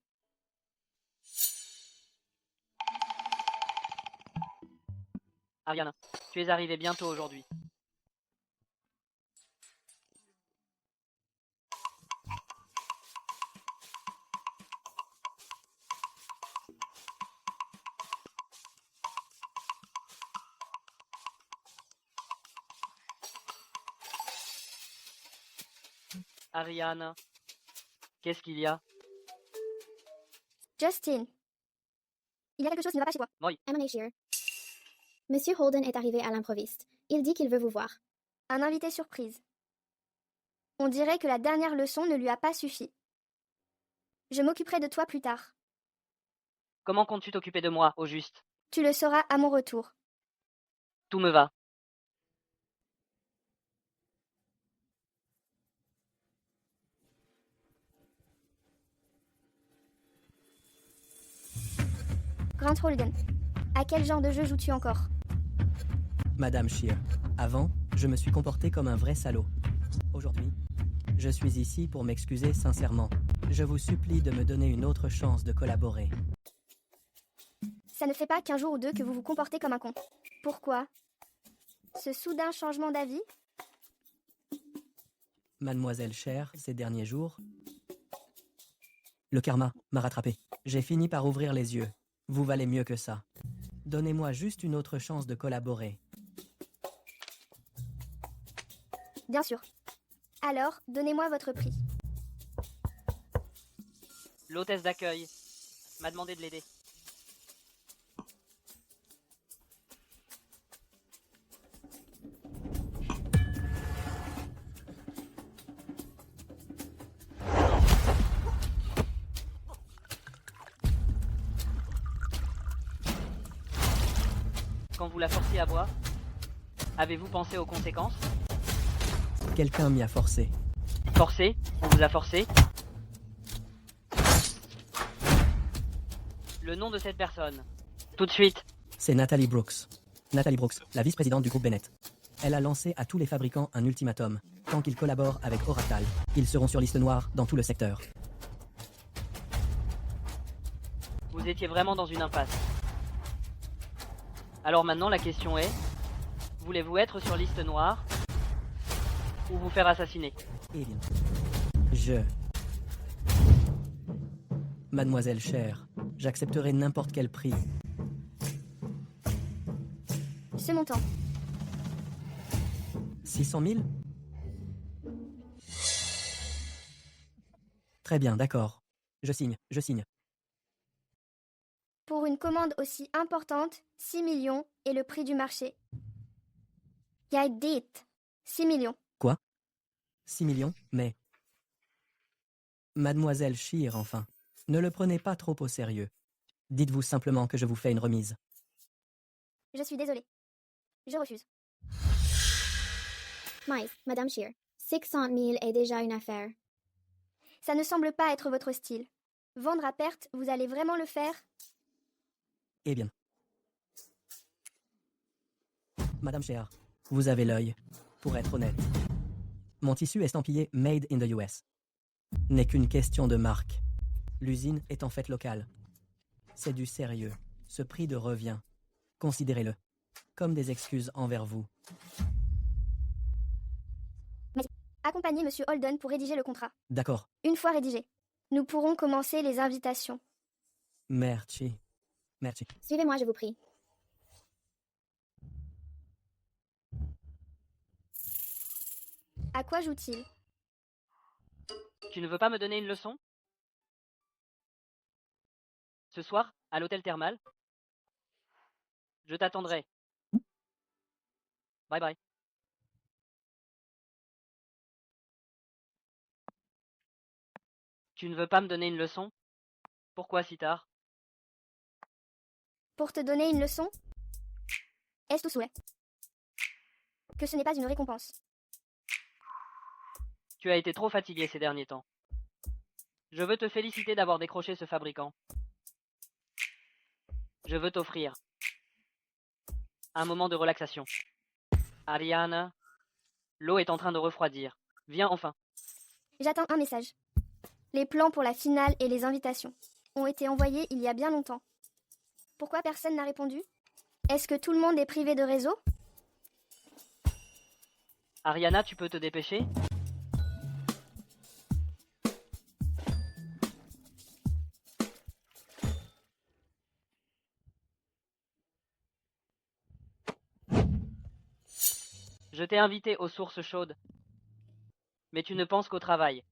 Ariana, tu es arrivée bientôt aujourd'hui. Ariane, qu'est-ce qu'il y a? Justin, il y a quelque chose qui ne va pas chez toi. Oui. Emily Shear. Monsieur Holden est arrivé à l'improviste. Il dit qu'il veut vous voir. Un invité surprise. On dirait que la dernière leçon ne lui a pas suffi. Je m'occuperai de toi plus tard. Comment comptes-tu t'occuper de moi, au juste? Tu le sauras à mon retour. Tout me va. Grant Holden, à quel genre de jeu joues-tu encore? Madame Shear, avant, je me suis comporté comme un vrai salaud. Aujourd'hui, je suis ici pour m'excuser sincèrement. Je vous supplie de me donner une autre chance de collaborer. Ça ne fait pas qu'un jour ou deux que vous vous comportez comme un con. Pourquoi? Ce soudain changement d'avis? Mademoiselle Shear, ces derniers jours, le karma m'a rattrapé. J'ai fini par ouvrir les yeux. Vous valez mieux que ça. Donnez-moi juste une autre chance de collaborer. Bien sûr. Alors, donnez-moi votre prix. L'hôtesse d'accueil m'a demandé de l'aider. Quand vous la forciez à boire, avez-vous pensé aux conséquences? Quelqu'un m'y a forcé. Forcé? On vous a forcé? Le nom de cette personne. Tout de suite. C'est Natalie Brooks. Natalie Brooks, la vice-présidente du groupe Bennett. Elle a lancé à tous les fabricants un ultimatum. Tant qu'ils collaborent avec Oratal, ils seront sur liste noire dans tout le secteur. Vous étiez vraiment dans une impasse. Alors maintenant, la question est, voulez-vous être sur liste noire ou vous faire assassiner? Eh bien, Mademoiselle Shear, j'accepterai n'importe quel prix. Ce montant. 600 000? Très bien, d'accord. Je signe. Pour une commande aussi importante, 6 millions est le prix du marché. Jeg dit 6 millions. Quoi? 6 millions? Mais... Mademoiselle Shear, enfin. Ne le prenez pas trop au sérieux. Dites-vous simplement que je vous fais une remise. Je suis désolée. Je refuse. Mice, Madame Shear. 600 000 est déjà une affaire. Ça ne semble pas être votre style. Vendre à perte, vous allez vraiment le faire? Eh bien. Madame Shear, vous avez l'œil, pour être honnête. Mon tissu estampillé Made in the US n'est qu'une question de marque. L'usine est en fait locale. C'est du sérieux. Ce prix de revient. Considérez-le comme des excuses envers vous. Accompagnez Monsieur Holden pour rédiger le contrat. D'accord. Une fois rédigé, nous pourrons commencer les invitations. Merci. Suivez-moi, je vous prie. À quoi joue-t-il? Tu ne veux pas me donner une leçon? Ce soir, à l'hôtel thermal? Je t'attendrai. Bye bye. Tu ne veux pas me donner une leçon? Pourquoi si tard? Pour te donner une leçon? Est-ce tout souhait? Que ce n'est pas une récompense. Tu as été trop fatigué ces derniers temps. Je veux te féliciter d'avoir décroché ce fabricant. Je veux t'offrir un moment de relaxation. Ariane, l'eau est en train de refroidir. Viens enfin. J'attends un message. Les plans pour la finale et les invitations ont été envoyés il y a bien longtemps. Pourquoi personne n'a répondu? Est-ce que tout le monde est privé de réseau? Ariana, tu peux te dépêcher? Je t'ai invité aux sources chaudes, mais tu ne penses qu'au travail.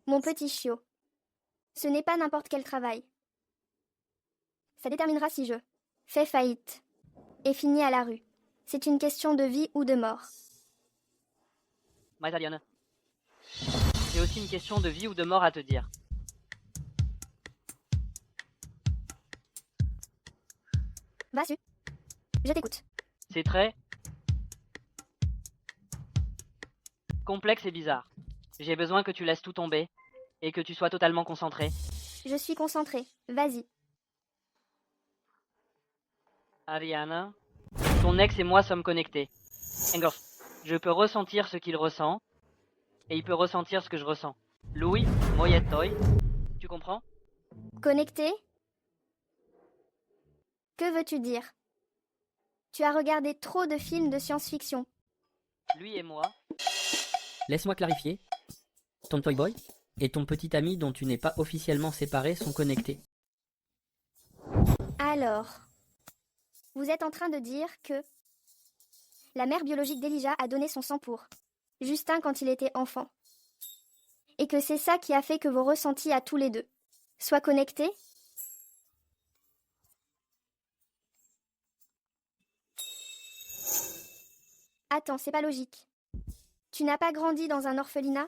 Mon petit chiot. Ce n'est pas n'importe quel travail. Ça déterminera si je fais faillite et finis à la rue. C'est une question de vie ou de mort. Mais Ariana, c'est aussi une question de vie ou de mort à te dire. Vas-y. Je t'écoute. C'est très complexe et bizarre. J'ai besoin que tu laisses tout tomber et que tu sois totalement concentré. Je suis concentrée. Vas-y. Ariana, ton ex et moi sommes connectés. Engels, je peux ressentir ce qu'il ressent et il peut ressentir ce que je ressens. Louis, Moyetoy, tu comprends? Connecté? Que veux-tu dire? Tu as regardé trop de films de science-fiction. Lui et moi. Laisse-moi clarifier. Ton Toy Boy et ton petit ami dont tu n'es pas officiellement séparé sont connectés. Alors, vous êtes en train de dire que la mère biologique d'Elijah a donné son sang pour Justin quand il était enfant. Et que c'est ça qui a fait que vos ressentis à tous les deux soient connectés? Attends, c'est pas logique. Tu n'as pas grandi dans un orphelinat?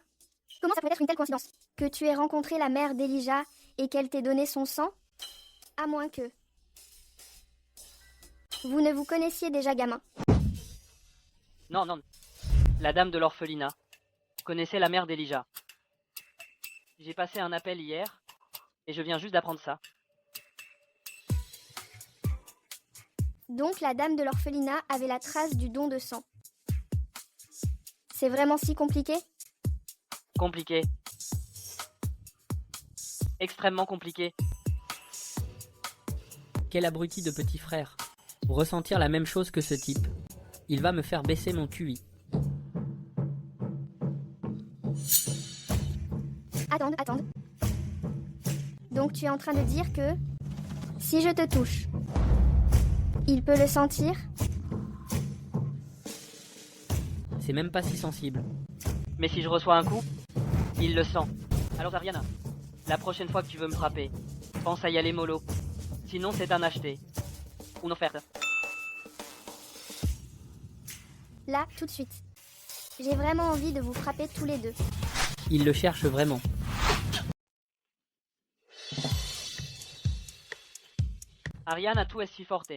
Comment ça peut être une telle coïncidence? Que tu aies rencontré la mère d'Elijah et qu'elle t'ait donné son sang? À moins que vous ne vous connaissiez déjà gamin. Non. La dame de l'orphelinat connaissait la mère d'Elijah. J'ai passé un appel hier et je viens juste d'apprendre ça. Donc la dame de l'orphelinat avait la trace du don de sang. C'est vraiment si compliqué? Compliqué. Extrêmement compliqué. Quel abruti de petit frère. Ressentir la même chose que ce type. Il va me faire baisser mon QI. Attends. Donc tu es en train de dire que si je te touche, il peut le sentir? C'est même pas si sensible. Mais si je reçois un coup, il le sent. Alors Ariana, la prochaine fois que tu veux me frapper, pense à y aller mollo. Sinon c'est un acheté. Une offerte. Là, tout de suite. J'ai vraiment envie de vous frapper tous les deux. Il le cherche vraiment. Ariana, tu es si forte.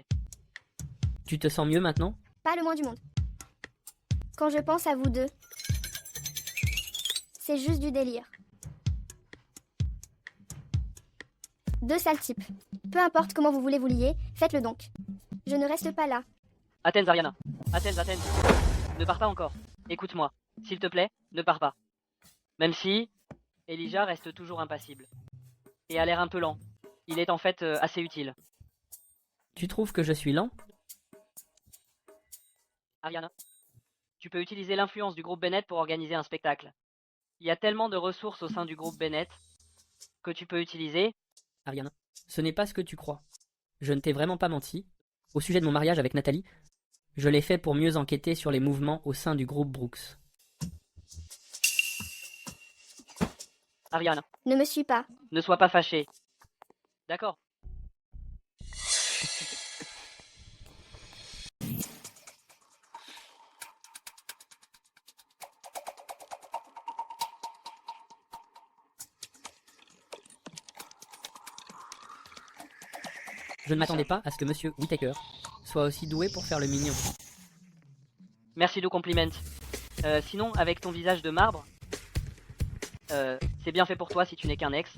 Tu te sens mieux maintenant? Pas le moins du monde. Quand je pense à vous deux, c'est juste du délire. Deux sales types. Peu importe comment vous voulez vous lier, faites-le donc. Je ne reste pas là. Athènes, Ariana. Athènes. Ne pars pas encore. Écoute-moi. S'il te plaît, ne pars pas. Même si Elijah reste toujours impassible. Et a l'air un peu lent. Il est en fait assez utile. Tu trouves que je suis lent? Ariana, tu peux utiliser l'influence du groupe Bennett pour organiser un spectacle. Il y a tellement de ressources au sein du groupe Bennett que tu peux utiliser. Ariana, ce n'est pas ce que tu crois. Je ne t'ai vraiment pas menti. Au sujet de mon mariage avec Nathalie, je l'ai fait pour mieux enquêter sur les mouvements au sein du groupe Brooks. Ariana. Ne me suis pas. Ne sois pas fâchée. D'accord. Je ne m'attendais pas à ce que Monsieur Whittaker soit aussi doué pour faire le mignon. Merci du compliment. Sinon, avec ton visage de marbre, c'est bien fait pour toi si tu n'es qu'un ex.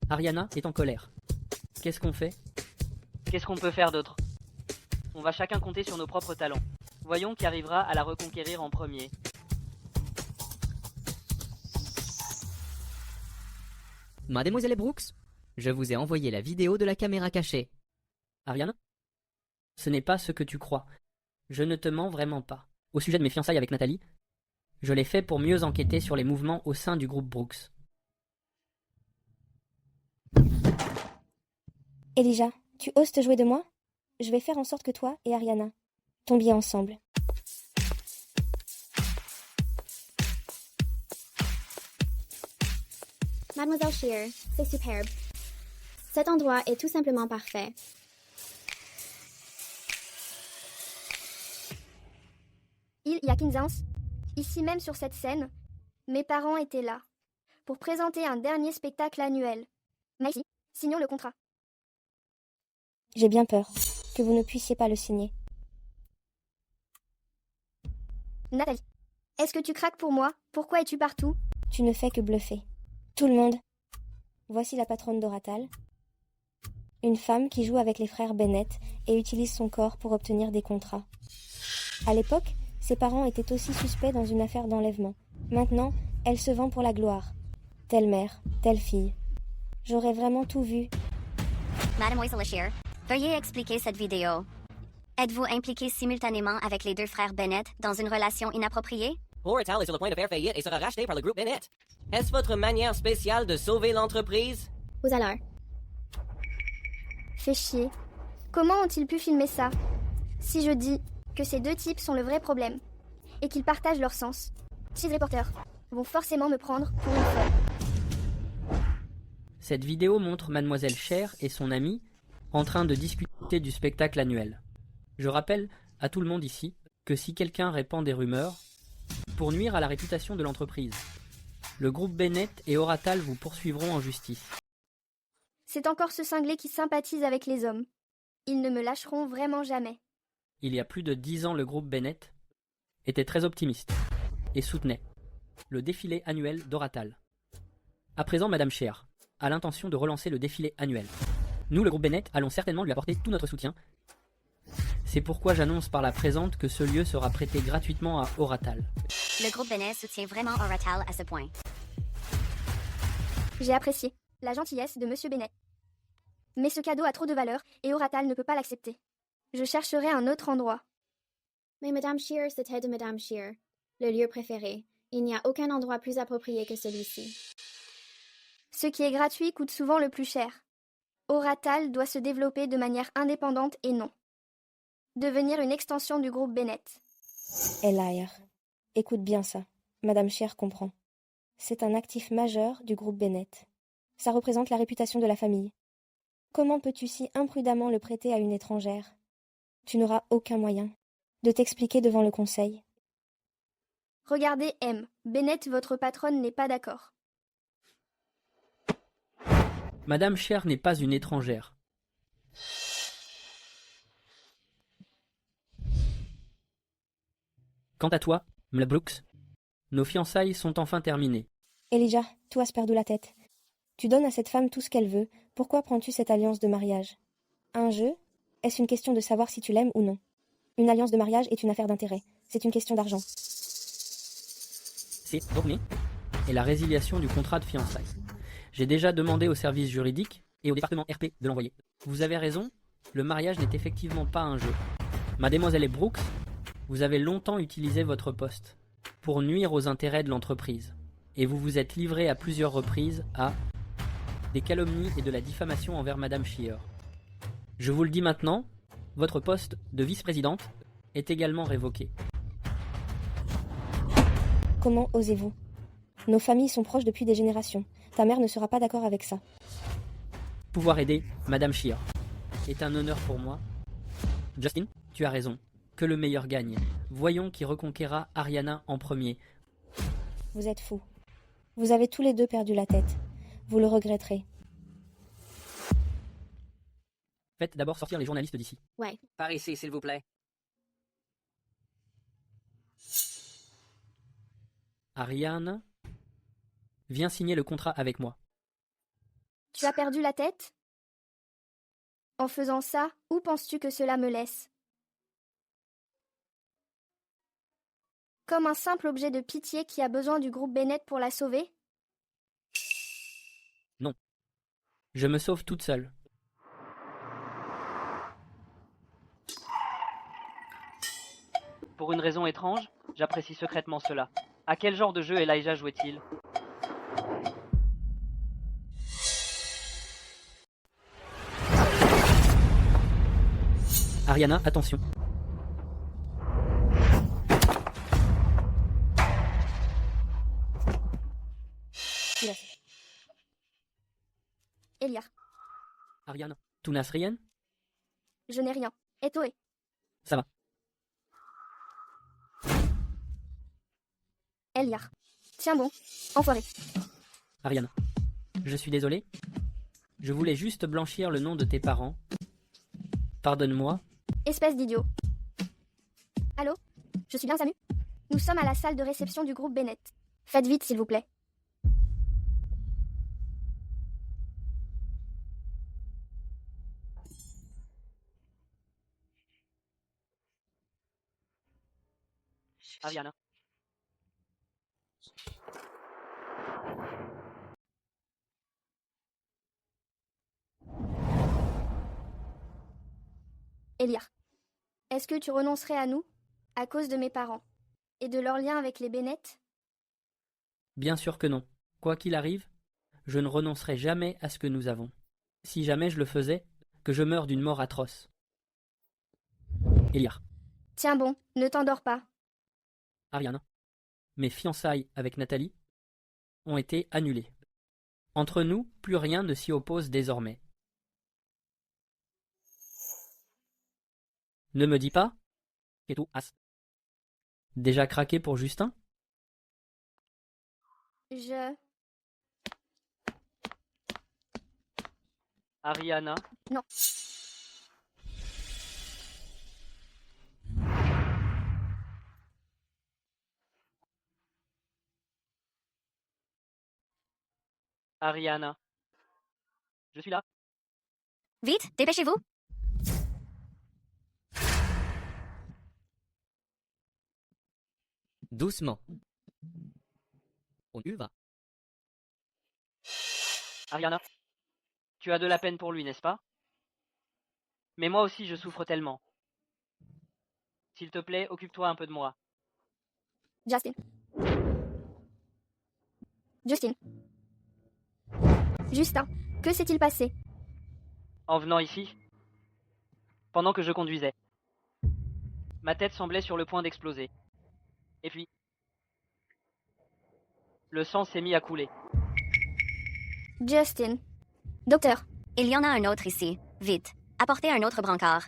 Ariana est en colère. Qu'est-ce qu'on fait? Qu'est-ce qu'on peut faire d'autre? On va chacun compter sur nos propres talents. Voyons qui arrivera à la reconquérir en premier. Mademoiselle Brooks, je vous ai envoyé la vidéo de la caméra cachée. Ariane? Ce n'est pas ce que tu crois. Je ne te mens vraiment pas. Au sujet de mes fiançailles avec Nathalie, je l'ai fait pour mieux enquêter sur les mouvements au sein du groupe Brooks. Elijah, tu oses te jouer de moi? Je vais faire en sorte que toi et Ariana tombiez ensemble. Mademoiselle Shear, c'est superbe. Cet endroit est tout simplement parfait. Il y a 15 ans, ici même sur cette scène, mes parents étaient là, pour présenter un dernier spectacle annuel. Maïsi, signons le contrat. J'ai bien peur que vous ne puissiez pas le signer. Nathalie, est-ce que tu craques pour moi? Pourquoi es-tu partout? Tu ne fais que bluffer. Tout le monde. Voici la patronne d'Oratal. Une femme qui joue avec les frères Bennett et utilise son corps pour obtenir des contrats. À l'époque, ses parents étaient aussi suspects dans une affaire d'enlèvement. Maintenant, elle se vend pour la gloire. Telle mère, telle fille. J'aurais vraiment tout vu. Mademoiselle Shear, veuillez expliquer cette vidéo. Êtes-vous impliqué simultanément avec les deux frères Bennett dans une relation inappropriée? Oratal est sur le point de faire faillite et sera racheté par le groupe Bennett. Est-ce votre manière spéciale de sauver l'entreprise? Vous alors. Fais chier. Comment ont-ils pu filmer ça? Si je dis que ces deux types sont le vrai problème et qu'ils partagent leur sens, ces reporters vont forcément me prendre pour une folle. Cette vidéo montre Mademoiselle Shear et son amie en train de discuter du spectacle annuel. Je rappelle à tout le monde ici que si quelqu'un répand des rumeurs, pour nuire à la réputation de l'entreprise, le groupe Bennett et Oratal vous poursuivront en justice. C'est encore ce cinglé qui sympathise avec les hommes. Ils ne me lâcheront vraiment jamais. Il y a plus de 10 ans, le groupe Bennett était très optimiste et soutenait le défilé annuel d'Oratal. À présent, Madame Shear a l'intention de relancer le défilé annuel. Nous, le groupe Bennett, allons certainement lui apporter tout notre soutien. C'est pourquoi j'annonce par la présente que ce lieu sera prêté gratuitement à Oratal. Le groupe Bennett soutient vraiment Oratal à ce point. J'ai apprécié la gentillesse de Monsieur Bennett. Mais ce cadeau a trop de valeur et Oratal ne peut pas l'accepter. Je chercherai un autre endroit. Mais Madame Shear, c'était de Madame Shear, le lieu préféré. Il n'y a aucun endroit plus approprié que celui-ci. Ce qui est gratuit coûte souvent le plus cher. Oratal doit se développer de manière indépendante et non devenir une extension du groupe Bennett. Elijah, écoute bien ça. Madame Shear comprend. C'est un actif majeur du groupe Bennett. Ça représente la réputation de la famille. Comment peux-tu si imprudemment le prêter à une étrangère? Tu n'auras aucun moyen de t'expliquer devant le conseil. Regardez M. Bennett, votre patronne, n'est pas d'accord. Madame Shear n'est pas une étrangère. Quant à toi, M. Brooks, nos fiançailles sont enfin terminées. Elijah, toi has perdu la tête. Tu donnes à cette femme tout ce qu'elle veut. Pourquoi prends-tu cette alliance de mariage? Un jeu? Est-ce une question de savoir si tu l'aimes ou non? Une alliance de mariage est une affaire d'intérêt. C'est une question d'argent. C'est borné et la résiliation du contrat de fiançailles. J'ai déjà demandé au service juridique et au département RP de l'envoyer. Vous avez raison, le mariage n'est effectivement pas un jeu. Mademoiselle Brooks, vous avez longtemps utilisé votre poste pour nuire aux intérêts de l'entreprise. Et vous vous êtes livré à plusieurs reprises à des calomnies et de la diffamation envers Madame Shear. Je vous le dis maintenant, votre poste de vice-présidente est également révoqué. Comment osez-vous? Nos familles sont proches depuis des générations. Ta mère ne sera pas d'accord avec ça. Pouvoir aider Madame Shear est un honneur pour moi. Justin, tu as raison. Que le meilleur gagne. Voyons qui reconquérera Ariana en premier. Vous êtes fous. Vous avez tous les deux perdu la tête. Vous le regretterez. Faites d'abord sortir les journalistes d'ici. Ouais. Par ici, s'il vous plaît. Ariane, viens signer le contrat avec moi. Tu as perdu la tête? En faisant ça, où penses-tu que cela me laisse? comme un simple objet de pitié qui a besoin du groupe Bennett pour la sauver? Non. Je me sauve toute seule. Pour une raison étrange, j'apprécie secrètement cela. À quel genre de jeu Elijah jouait-il? Ariana, attention. Elia, Ariana, tu n'as rien? je n'ai rien. Et toi? Ça va. Elia. Tiens bon, enfoiré. Ariana, je suis désolé. Je voulais juste blanchir le nom de tes parents. Pardonne-moi. Espèce d'idiot. Allô? Je suis bien Samu? Nous sommes à la salle de réception du groupe Bennett. Faites vite, s'il vous plaît. Ariana. Elia, est-ce que tu renoncerais à nous à cause de mes parents et de leur lien avec les Bennett? Bien sûr que non. Quoi qu'il arrive, je ne renoncerai jamais à ce que nous avons. Si jamais je le faisais, que je meure d'une mort atroce. Elia. Tiens bon, ne t'endors pas. Ariana. Mes fiançailles avec Nathalie ont été annulées. Entre nous, plus rien ne s'y oppose désormais. Ne me dis pas qu'est tout as. Déjà craqué pour Justin? Ariana. Non. Ariana. Je suis là. Vite, dépêchez-vous. Doucement. On y va. Ariana. Tu as de la peine pour lui, n'est-ce pas? Mais moi aussi je souffre tellement. S'il te plaît, occupe-toi un peu de moi. Justin. Justin, que s'est-il passé? En venant ici, pendant que je conduisais, ma tête semblait sur le point d'exploser. Et puis, le sang s'est mis à couler. Justin. Docteur. Il y en a un autre ici. Vite, apportez un autre brancard.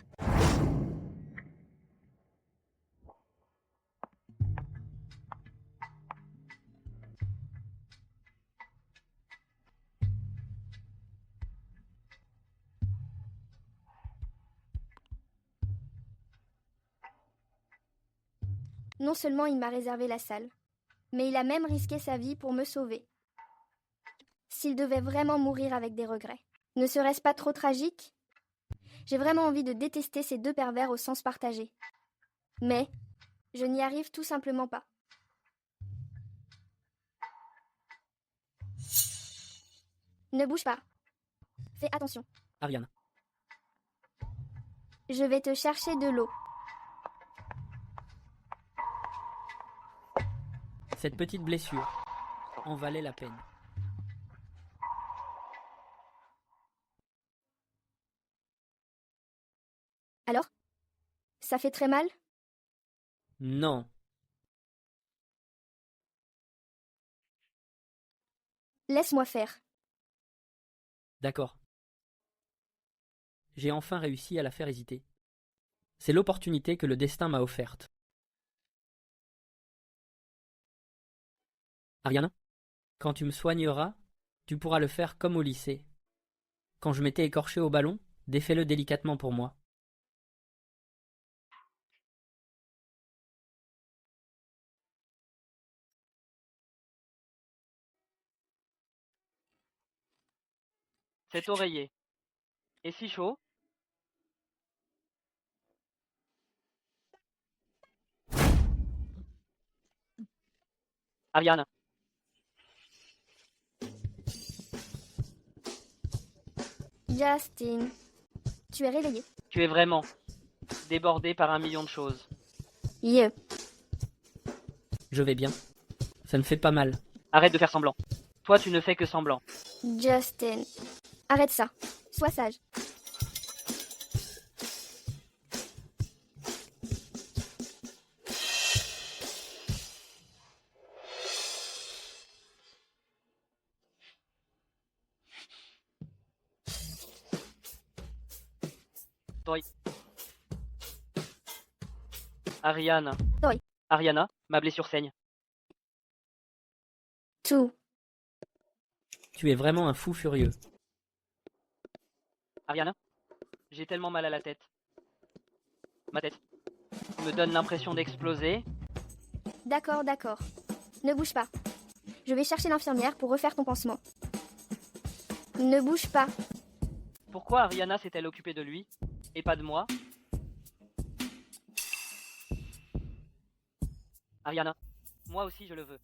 Non seulement il m'a réservé la salle, mais il a même risqué sa vie pour me sauver. S'il devait vraiment mourir avec des regrets, ne serait-ce pas trop tragique? J'ai vraiment envie de détester ces deux pervers au sens partagé. Mais je n'y arrive tout simplement pas. Ne bouge pas. Fais attention. Ariana. Je vais te chercher de l'eau. Cette petite blessure en valait la peine. Alors? Ça fait très mal? Non. Laisse-moi faire. D'accord. J'ai enfin réussi à la faire hésiter. C'est l'opportunité que le destin m'a offerte. Ariana, quand tu me soigneras, tu pourras le faire comme au lycée. Quand je m'étais écorché au ballon, défais-le délicatement pour moi. Cet oreiller est si chaud. Ariane, Justin, tu es réveillé. tu es vraiment débordé par un million de choses. Yeah. Je vais bien. Ça ne fait pas mal. Arrête de faire semblant. Toi, tu ne fais que semblant. Justin, arrête ça. Sois sage. Toi. Ariane. Toi. Ariana, ma blessure saigne. Tout. Tu es vraiment un fou furieux. Ariane, j'ai tellement mal à la tête. Ma tête me donne l'impression d'exploser. D'accord, d'accord. Ne bouge pas. Je vais chercher l'infirmière pour refaire ton pansement. Ne bouge pas. Pourquoi Ariana s'est-elle occupée de lui et pas de moi? Ariana, moi aussi je le veux.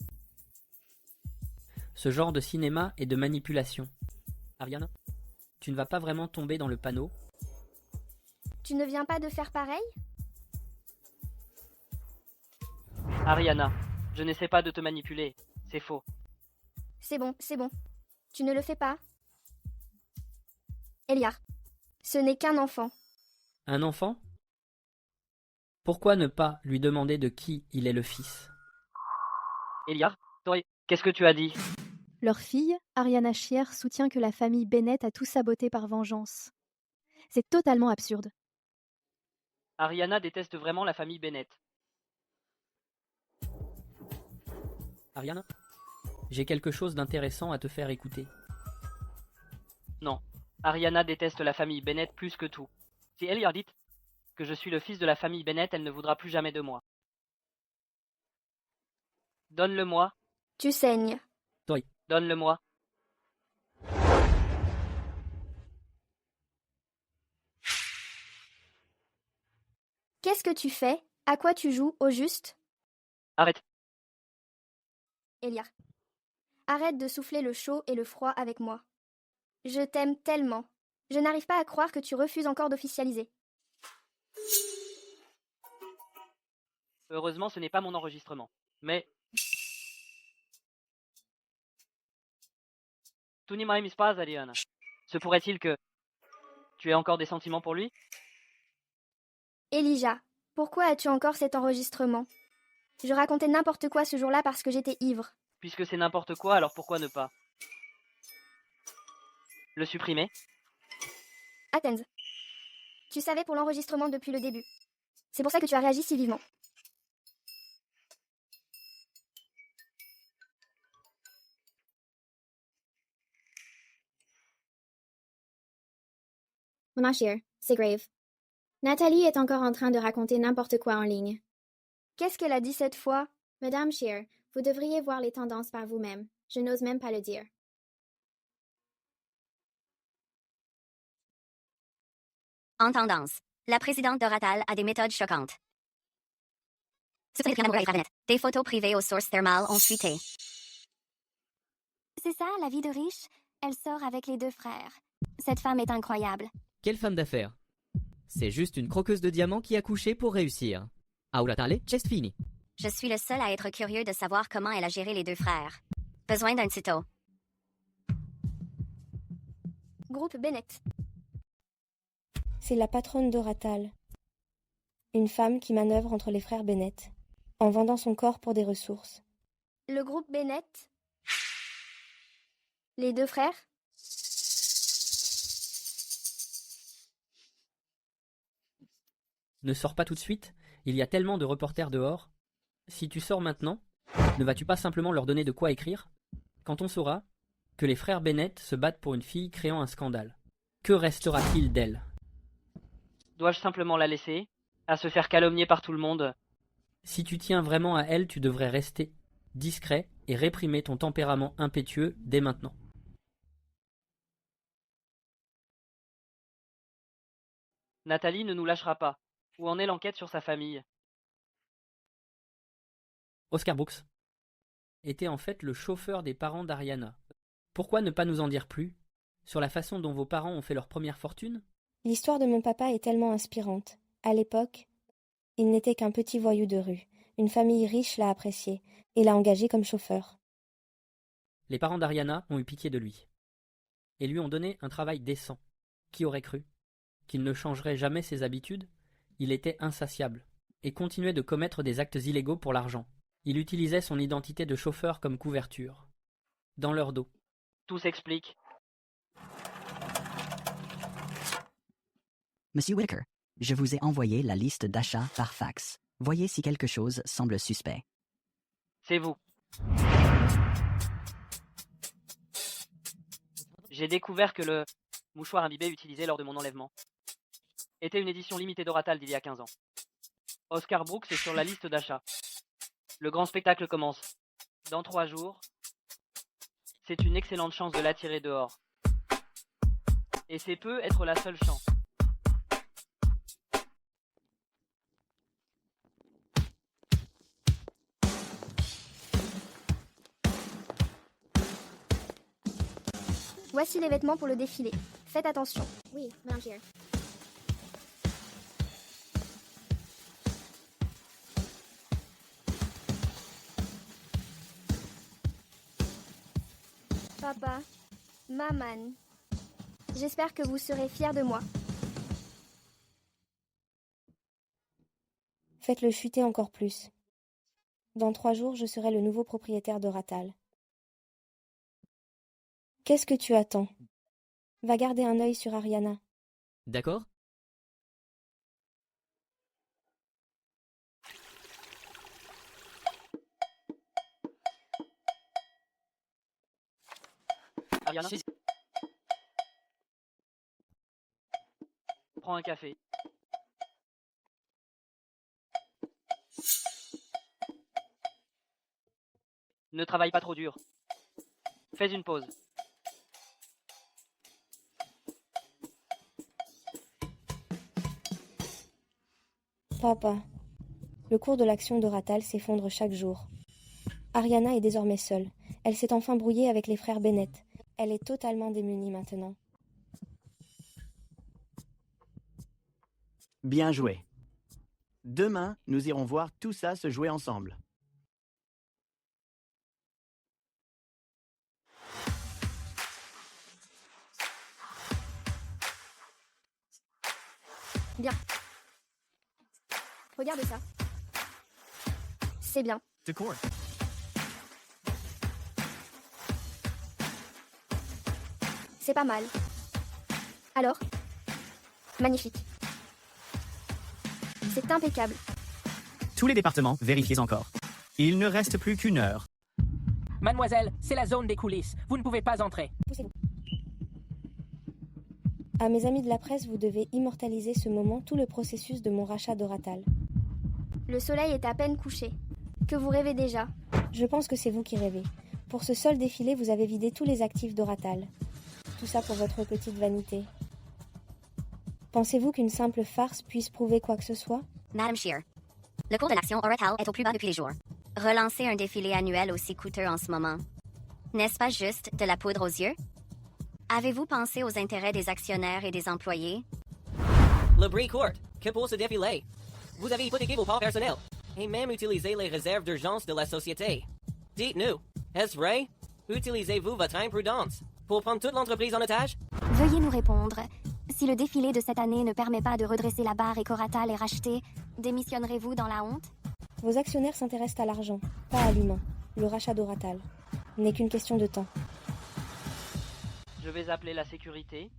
Ce genre de cinéma et de manipulation. Ariane, tu ne vas pas vraiment tomber dans le panneau. Tu ne viens pas de faire pareil? Ariana, je n'essaie pas de te manipuler. C'est faux. C'est bon, c'est bon. Tu ne le fais pas? Eliar, ce n'est qu'un enfant. Un enfant? Pourquoi ne pas lui demander de qui il est le fils? Eliar, toi, qu'est-ce que tu as dit? Leur fille, Ariana Shear, soutient que la famille Bennett a tout saboté par vengeance. C'est totalement absurde. Ariana déteste vraiment la famille Bennett. Ariane, j'ai quelque chose d'intéressant à te faire écouter. Non, Ariana déteste la famille Bennett plus que tout. Si Eliar dit que je suis le fils de la famille Bennett, elle ne voudra plus jamais de moi. Donne-le-moi. Tu saignes. Toi. Donne-le-moi. Qu'est-ce que tu fais? À quoi tu joues, au juste? Arrête. Eliar, arrête de souffler le chaud et le froid avec moi. Je t'aime tellement. Je n'arrive pas à croire que tu refuses encore d'officialiser. Heureusement, ce n'est pas mon enregistrement. Mais... Tu n'y m'aimes pas, Ariana. Se pourrait-il que... tu aies encore des sentiments pour lui? Elijah, pourquoi as-tu encore cet enregistrement? Je racontais n'importe quoi ce jour-là parce que j'étais ivre. Puisque c'est n'importe quoi, alors pourquoi ne pas le supprimer? Athens. Tu savais pour l'enregistrement depuis le début. C'est pour ça que tu as réagi si vivement. Maman Shear, c'est grave. Nathalie est encore en train de raconter n'importe quoi en ligne. Qu'est-ce qu'elle a dit cette fois? Madame Shear, vous devriez voir les tendances par vous-même. Je n'ose même pas le dire. En tendance, la présidente d'Oratal a des méthodes choquantes. Des photos privées aux sources thermales ont fuité. C'est ça, la vie de riche? Elle sort avec les 2 frères. Cette femme est incroyable. Quelle femme d'affaires. C'est juste une croqueuse de diamants qui a couché pour réussir. Auratale, c'è fini. Je suis le seul à être curieux de savoir comment elle a géré les 2 frères. Besoin d'un tuto. Groupe Bennett. C'est la patronne d'Oratal. Une femme qui manœuvre entre les frères Bennett, en vendant son corps pour des ressources. Le groupe Bennett. Les 2 frères. Ne sors pas tout de suite, il y a tellement de reporters dehors. Si tu sors maintenant, ne vas-tu pas simplement leur donner de quoi écrire? Quand on saura que les frères Bennett se battent pour une fille créant un scandale, que restera-t-il d'elle? Dois-je simplement la laisser, à se faire calomnier par tout le monde? Si tu tiens vraiment à elle, tu devrais rester discret et réprimer ton tempérament impétueux dès maintenant. Nathalie ne nous lâchera pas. Où en est l'enquête sur sa famille? Oscar Brooks. était en fait le chauffeur des parents d'Ariana. Pourquoi ne pas nous en dire plus sur la façon dont vos parents ont fait leur première fortune? L'histoire de mon papa est tellement inspirante. À l'époque, il n'était qu'un petit voyou de rue. Une famille riche l'a apprécié et l'a engagé comme chauffeur. Les parents d'Ariana ont eu pitié de lui et lui ont donné un travail décent. Qui aurait cru qu'il ne changerait jamais ses habitudes? Il était insatiable et continuait de commettre des actes illégaux pour l'argent. Il utilisait son identité de chauffeur comme couverture. Dans leur dos. Tout s'explique. Monsieur Whitaker, je vous ai envoyé la liste d'achats par fax. Voyez si quelque chose semble suspect. C'est vous. J'ai découvert que le mouchoir imbibé utilisé lors de mon enlèvement était une édition limitée d'Oratal d'il y a 15 ans. Oscar Brooks est sur la liste d'achat. Le grand spectacle commence. Dans 3 jours. C'est une excellente chance de l'attirer dehors. Et c'est peut être la seule chance. Voici les vêtements pour le défilé. Faites attention. Oui, Madame Shear. Papa, maman, j'espère que vous serez fiers de moi. Faites-le chuter encore plus. Dans 3 jours, je serai le nouveau propriétaire d'Oratal. Qu'est-ce que tu attends? Va garder un œil sur Ariana. D'accord? Ariana, prends un café. Ne travaille pas trop dur. Fais une pause. Papa, le cours de l'action d'Oratal s'effondre chaque jour. Ariana est désormais seule. Elle s'est enfin brouillée avec les frères Bennett. Elle est totalement démunie maintenant. Bien joué. Demain, nous irons voir tout ça se jouer ensemble. Bien. Regarde ça. C'est bien. De quoi? C'est pas mal. Alors? Magnifique. C'est impeccable. Tous les départements, vérifiez encore. Il ne reste plus qu'1 heure. Mademoiselle, c'est la zone des coulisses. Vous ne pouvez pas entrer. Poussez-vous. À mes amis de la presse, vous devez immortaliser ce moment, tout le processus de mon rachat d'Oratal. Le soleil est à peine couché. Que vous rêvez déjà? Je pense que c'est vous qui rêvez. Pour ce seul défilé, vous avez vidé tous les actifs d'Oratal. Tout ça pour votre petite vanité. Pensez-vous qu'une simple farce puisse prouver quoi que ce soit? Madame Shear, le cours de l'action Oratal est au plus bas depuis les jours. Relancer un défilé annuel aussi coûteux en ce moment. N'est-ce pas juste de la poudre aux yeux? Avez-vous pensé aux intérêts des actionnaires et des employés? Le bris court, que pour ce défilé. Vous avez hypothéqué vos parts personnels et même utilisé les réserves d'urgence de la société. Dites-nous, est-ce vrai? Utilisez-vous votre imprudence pour prendre toute l'entreprise en otage? Veuillez nous répondre. Si le défilé de cette année ne permet pas de redresser la barre et qu'Oratal est racheté, démissionnerez-vous dans la honte? Vos actionnaires s'intéressent à l'argent, pas à l'humain. Le rachat d'Oratal n'est qu'une question de temps. Je vais appeler la sécurité.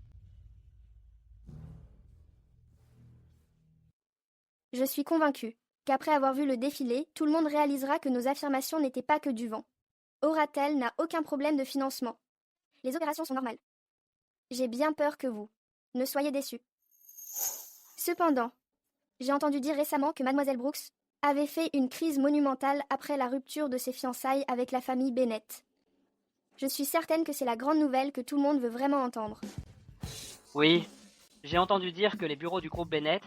Je suis convaincue qu'après avoir vu le défilé, tout le monde réalisera que nos affirmations n'étaient pas que du vent. Oratal n'a aucun problème de financement. Les opérations sont normales. J'ai bien peur que vous ne soyez déçus. Cependant, j'ai entendu dire récemment que Mademoiselle Brooks avait fait une crise monumentale après la rupture de ses fiançailles avec la famille Bennett. Je suis certaine que c'est la grande nouvelle que tout le monde veut vraiment entendre. Oui, j'ai entendu dire que les bureaux du groupe Bennett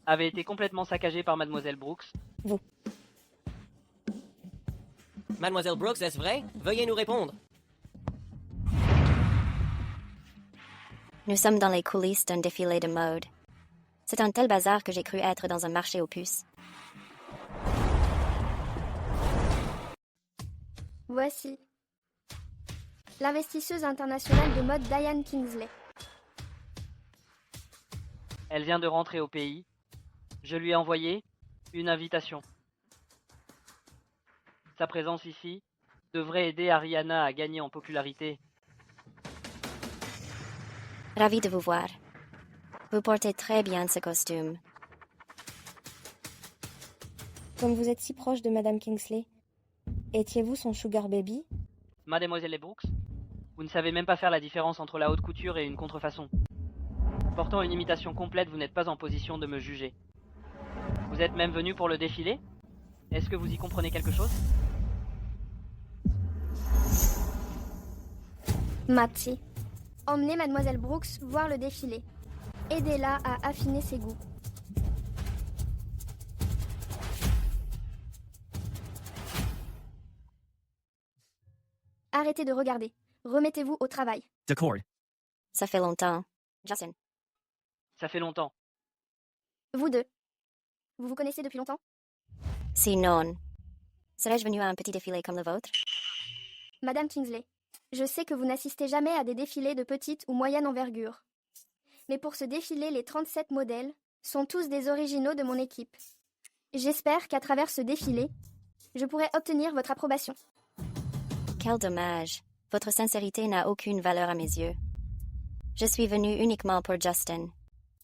avaient été complètement saccagés par Mademoiselle Brooks. Vous. Mademoiselle Brooks, est-ce vrai? Veuillez nous répondre. Nous sommes dans les coulisses d'un défilé de mode. C'est un tel bazar que j'ai cru être dans un marché aux puces. Voici. L'investisseuse internationale de mode Diane Kingsley. Elle vient de rentrer au pays. Je lui ai envoyé une invitation. Sa présence ici devrait aider Ariana à gagner en popularité. Ravi de vous voir. Vous portez très bien ce costume. Comme vous êtes si proche de Madame Kingsley, étiez-vous son sugar baby? Mademoiselle Brooks, vous ne savez même pas faire la différence entre la haute couture et une contrefaçon. Portant une imitation complète, vous n'êtes pas en position de me juger. Vous êtes même venu pour le défilé? Est-ce que vous y comprenez quelque chose? Matty. Emmenez Mademoiselle Brooks voir le défilé. Aidez-la à affiner ses goûts. Arrêtez de regarder. Remettez-vous au travail. D'accord. Ça fait longtemps. Justin. Ça fait longtemps. Vous deux. Vous vous connaissez depuis longtemps? Si non, serais-je venu à un petit défilé comme le vôtre? Madame Kingsley, je sais que vous n'assistez jamais à des défilés de petite ou moyenne envergure. Mais pour ce défilé, les 37 modèles sont tous des originaux de mon équipe. J'espère qu'à travers ce défilé, je pourrai obtenir votre approbation. Quel dommage. Votre sincérité n'a aucune valeur à mes yeux. Je suis venue uniquement pour Justin.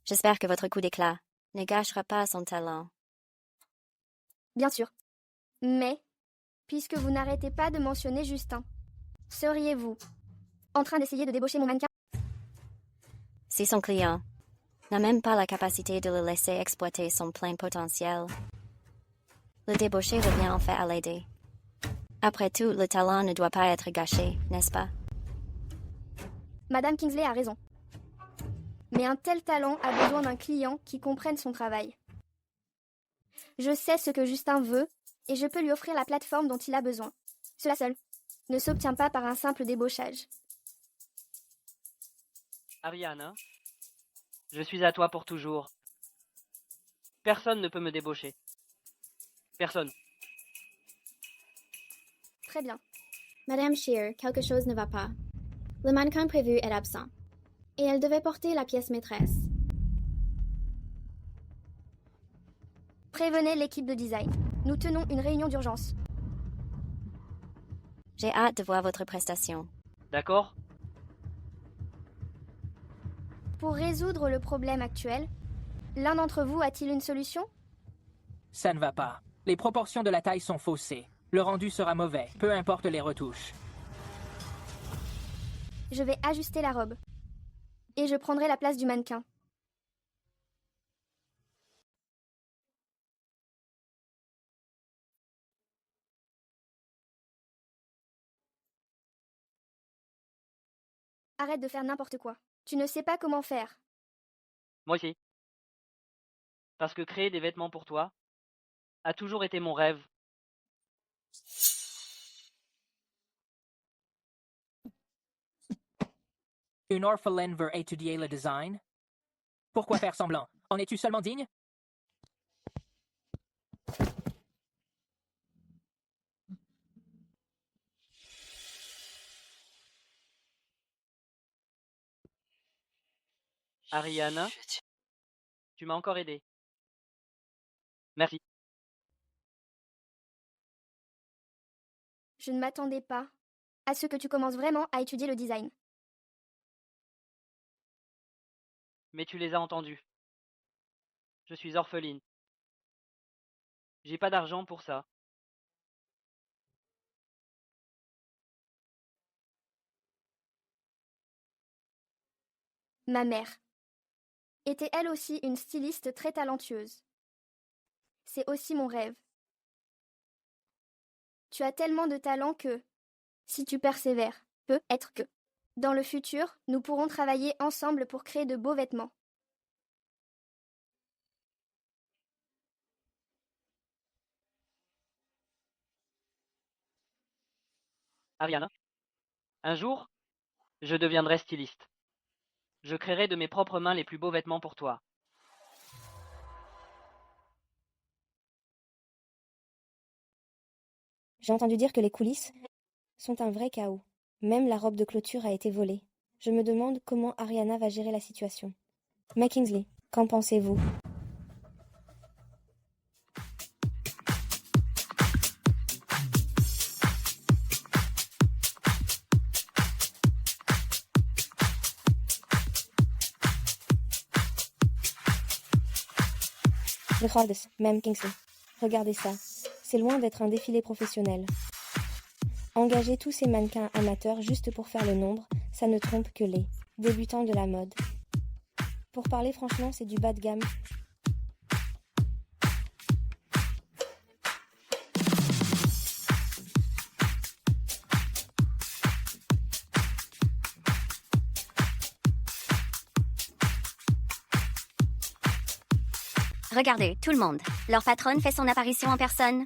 J'espère que votre coup d'éclat ne gâchera pas son talent. Bien sûr. Mais, puisque vous n'arrêtez pas de mentionner Justin, seriez-vous en train d'essayer de débaucher mon mannequin? Si son client n'a même pas la capacité de le laisser exploiter son plein potentiel, le débaucher revient en fait à l'aider. Après tout, le talent ne doit pas être gâché, n'est-ce pas? Madame Kingsley a raison. Mais un tel talent a besoin d'un client qui comprenne son travail. Je sais ce que Justin veut et je peux lui offrir la plateforme dont il a besoin. Cela seul ne s'obtient pas par un simple débauchage. Ariana, je suis à toi pour toujours. Personne ne peut me débaucher. Personne. Très bien. Madame Shear, quelque chose ne va pas. Le mannequin prévu est absent. Et elle devait porter la pièce maîtresse. Prévenez l'équipe de design. Nous tenons une réunion d'urgence. J'ai hâte de voir votre prestation. D'accord? Pour résoudre le problème actuel, l'un d'entre vous a-t-il une solution? Ça ne va pas. Les proportions de la taille sont faussées. Le rendu sera mauvais, peu importe les retouches. Je vais ajuster la robe. Et je prendrai la place du mannequin. Arrête de faire n'importe quoi. Tu ne sais pas comment faire. Moi aussi. Parce que créer des vêtements pour toi a toujours été mon rêve. Une orpheline veut étudier le design? Pourquoi faire semblant? En es-tu seulement digne? Ariana, tu m'as encore aidé. Merci. Je ne m'attendais pas à ce que tu commences vraiment à étudier le design. Mais tu les as entendus. Je suis orpheline. J'ai pas d'argent pour ça. Ma mère était elle aussi une styliste très talentueuse. C'est aussi mon rêve. Tu as tellement de talent que, si tu persévères, peut-être que, dans le futur, nous pourrons travailler ensemble pour créer de beaux vêtements. Ariana, un jour, je deviendrai styliste. Je créerai de mes propres mains les plus beaux vêtements pour toi. J'ai entendu dire que les coulisses sont un vrai chaos. Même la robe de clôture a été volée. Je me demande comment Ariana va gérer la situation. May Kingsley, qu'en pensez-vous? Regardes, même Kingsley. Regardez ça. C'est loin d'être un défilé professionnel. Engager tous ces mannequins amateurs juste pour faire le nombre, ça ne trompe que les débutants de la mode. Pour parler franchement, c'est du bas de gamme. Regardez, tout le monde. Leur patronne fait son apparition en personne.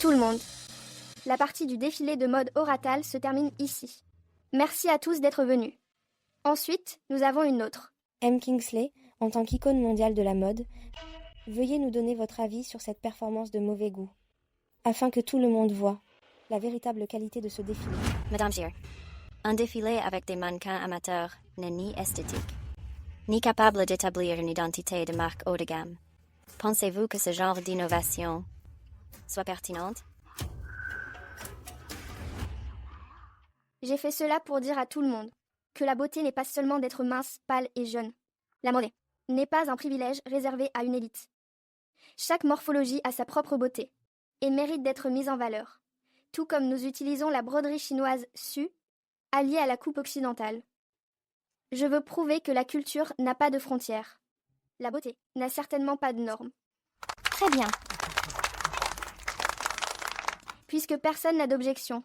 Tout le monde. La partie du défilé de mode Oratal se termine ici. Merci à tous d'être venus. Ensuite, nous avons une autre. M. Kingsley, en tant qu'icône mondiale de la mode, veuillez nous donner votre avis sur cette performance de mauvais goût, afin que tout le monde voie la véritable qualité de ce défilé. Madame Shear, un défilé avec des mannequins amateurs n'est ni esthétique, ni capable d'établir une identité de marque haut de gamme. Pensez-vous que ce genre d'innovation soit pertinente? J'ai fait cela pour dire à tout le monde que la beauté n'est pas seulement d'être mince, pâle et jeune. La mode n'est pas un privilège réservé à une élite. Chaque morphologie a sa propre beauté et mérite d'être mise en valeur, tout comme nous utilisons la broderie chinoise Su, alliée à la coupe occidentale. Je veux prouver que la culture n'a pas de frontières. La beauté n'a certainement pas de normes. Très bien. Puisque personne n'a d'objection.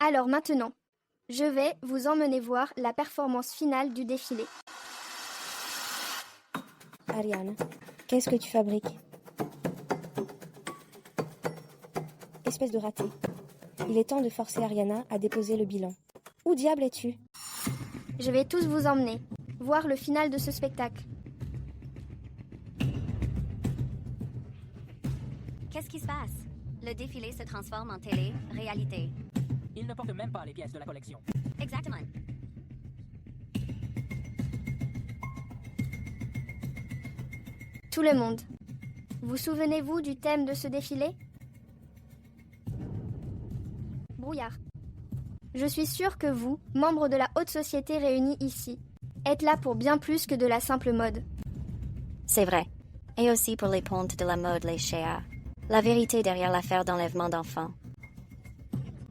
Alors maintenant, je vais vous emmener voir la performance finale du défilé. Ariane, qu'est-ce que tu fabriques? Espèce de raté. Il est temps de forcer Ariana à déposer le bilan. Où diable es-tu? Je vais tous vous emmener, voir le final de ce spectacle. Qu'est-ce qui se passe? Le défilé se transforme en télé-réalité. Ils ne portent même pas les pièces de la collection. Exactement. Tout le monde. Vous souvenez-vous du thème de ce défilé? Brouillard. Je suis sûre que vous, membres de la haute société réunis ici, êtes là pour bien plus que de la simple mode. C'est vrai. Et aussi pour les pontes de la mode, les Shear. La vérité derrière l'affaire d'enlèvement d'enfants.